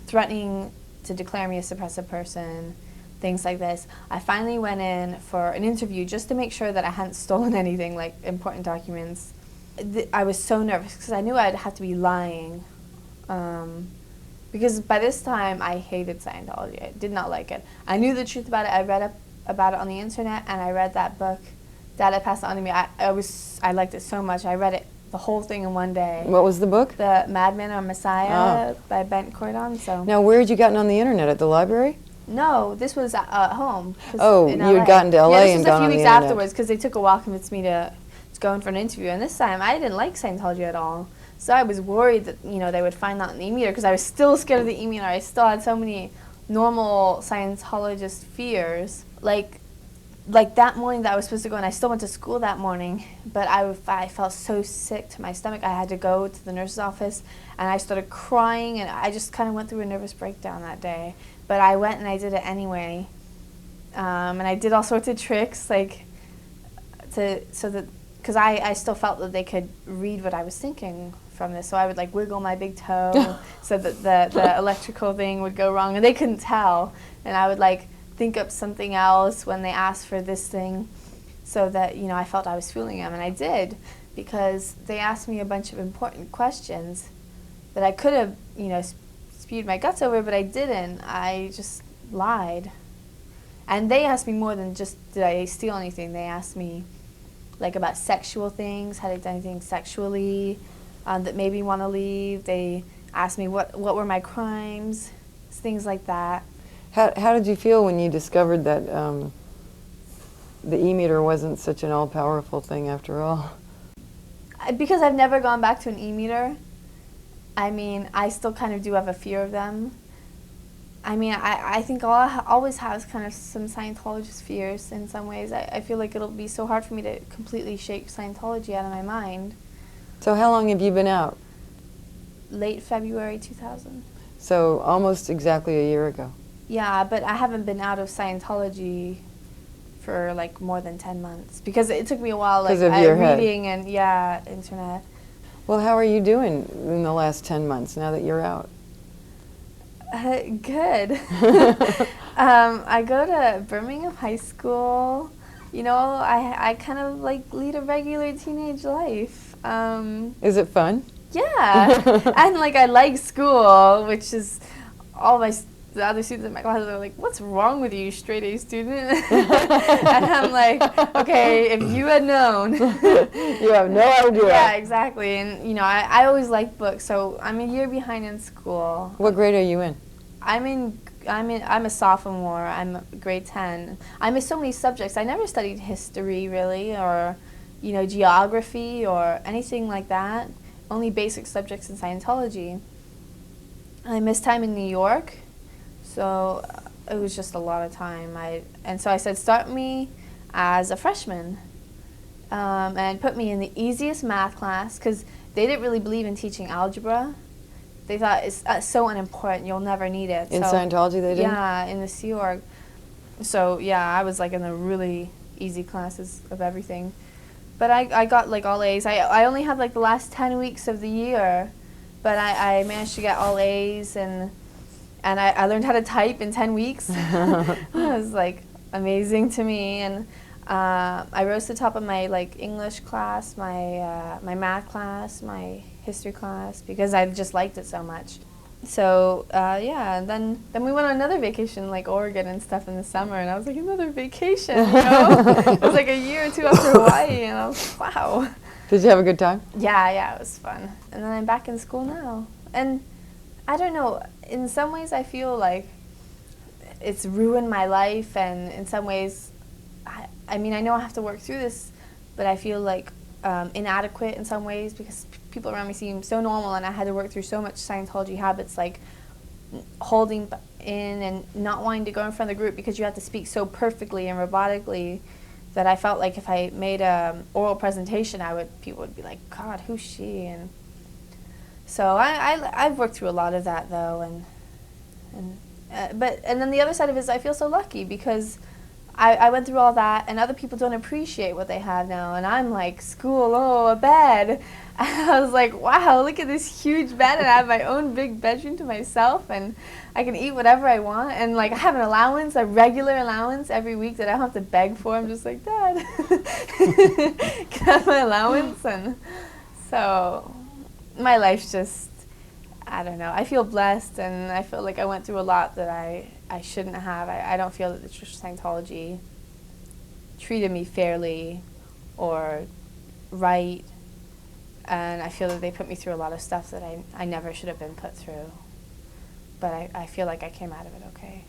threatening to declare me a suppressive person, things like this. I finally went in for an interview just to make sure that I hadn't stolen anything, like important documents. I was so nervous because I knew I'd have to be lying. Because by this time I hated Scientology. I did not like it. I knew the truth about it. I read up about it on the internet, and I read that book. Dad had passed it on to me. I liked it so much. I read it, the whole thing, in one day. What was the book? The Madmen or Messiah by Bent Cordon. So. Now, where had you gotten on the internet? At the library? No, this was at home. Oh, in you LA. had gotten to LA and gone on the internet. This was a few weeks afterwards because they took a while to convince me to go in for an interview. And this time, I didn't like Scientology at all. So I was worried that, they would find out in the e-meter because I was still scared of the e-meter. I still had so many normal Scientologist fears. Like that morning that I was supposed to go, and I still went to school that morning, but I felt so sick to my stomach. I had to go to the nurse's office, and I started crying, and I just kind of went through a nervous breakdown that day. But I went and I did it anyway. And I did all sorts of tricks, because I still felt that they could read what I was thinking from this. So I would wiggle my big toe so that the electrical thing would go wrong, and they couldn't tell. And I would think up something else when they asked for this thing, so that I felt I was fooling them. And I did, because they asked me a bunch of important questions that I could have spewed my guts over, but I didn't. I just lied. And they asked me more than just did I steal anything. They asked me about sexual things, had I done anything sexually that made me want to leave. They asked me what were my crimes, things like that. How did you feel when you discovered that the e-meter wasn't such an all-powerful thing after all? Because I've never gone back to an e-meter, I still kind of do have a fear of them. I think I'll always have kind of some Scientologist fears in some ways. I feel like it'll be so hard for me to completely shake Scientology out of my mind. So how long have you been out? Late February 2000. So almost exactly a year ago. Yeah, but I haven't been out of Scientology for more than 10 months because it took me a while, reading and internet. Well, how are you doing in the last 10 months now that you're out? Good. I go to Birmingham High School. I kind of lead a regular teenage life. Is it fun? Yeah. And I like school, which is all the other students in my class are like, "What's wrong with you, straight A student?" And I'm like, "Okay, if you had known." You have no idea. Yeah, exactly. And I always liked books, so I'm a year behind in school. What grade are you in? I'm a sophomore. I'm grade 10. I miss so many subjects. I never studied history really, or geography or anything like that. Only basic subjects in Scientology. I missed time in New York, so it was just a lot of time. And so I said, start me as a freshman, and put me in the easiest math class because they didn't really believe in teaching algebra. They thought it's so unimportant, you'll never need it. In Scientology they didn't? Yeah, in the Sea Org. So yeah, I was in the really easy classes of everything. But I got all A's. I only had the last 10 weeks of the year, but I managed to get all A's, and I learned how to type in 10 weeks. It was amazing to me. And I rose to the top of my English class, my math class, my history class, because I just liked it so much. So and then we went on another vacation, Oregon and stuff in the summer, and I was another vacation, It was a year or two after Hawaii, and I was wow. Did you have a good time? Yeah, it was fun. And then I'm back in school now, and I don't know. In some ways, I feel it's ruined my life, and in some ways, I mean, I know I have to work through this, but I feel like inadequate in some ways because people around me seem so normal, and I had to work through so much Scientology habits, like holding in and not wanting to go in front of the group because you have to speak so perfectly and robotically that I felt like if I made a oral presentation, people would be like, God, who's she? And so I've worked through a lot of that though, and then the other side of it is I feel so lucky because I went through all that, and other people don't appreciate what they have now, and I'm like, school, a bed. I was like, wow, look at this huge bed, and I have my own big bedroom to myself, and I can eat whatever I want, and like I have an allowance, a regular allowance every week that I don't have to beg for. I'm just like, Dad, can I have my allowance? And so my life's just, I don't know, I feel blessed, and I feel like I went through a lot that I shouldn't have. I don't feel that the Church of Scientology treated me fairly or right, and I feel that they put me through a lot of stuff that I never should have been put through. But I feel like I came out of it okay.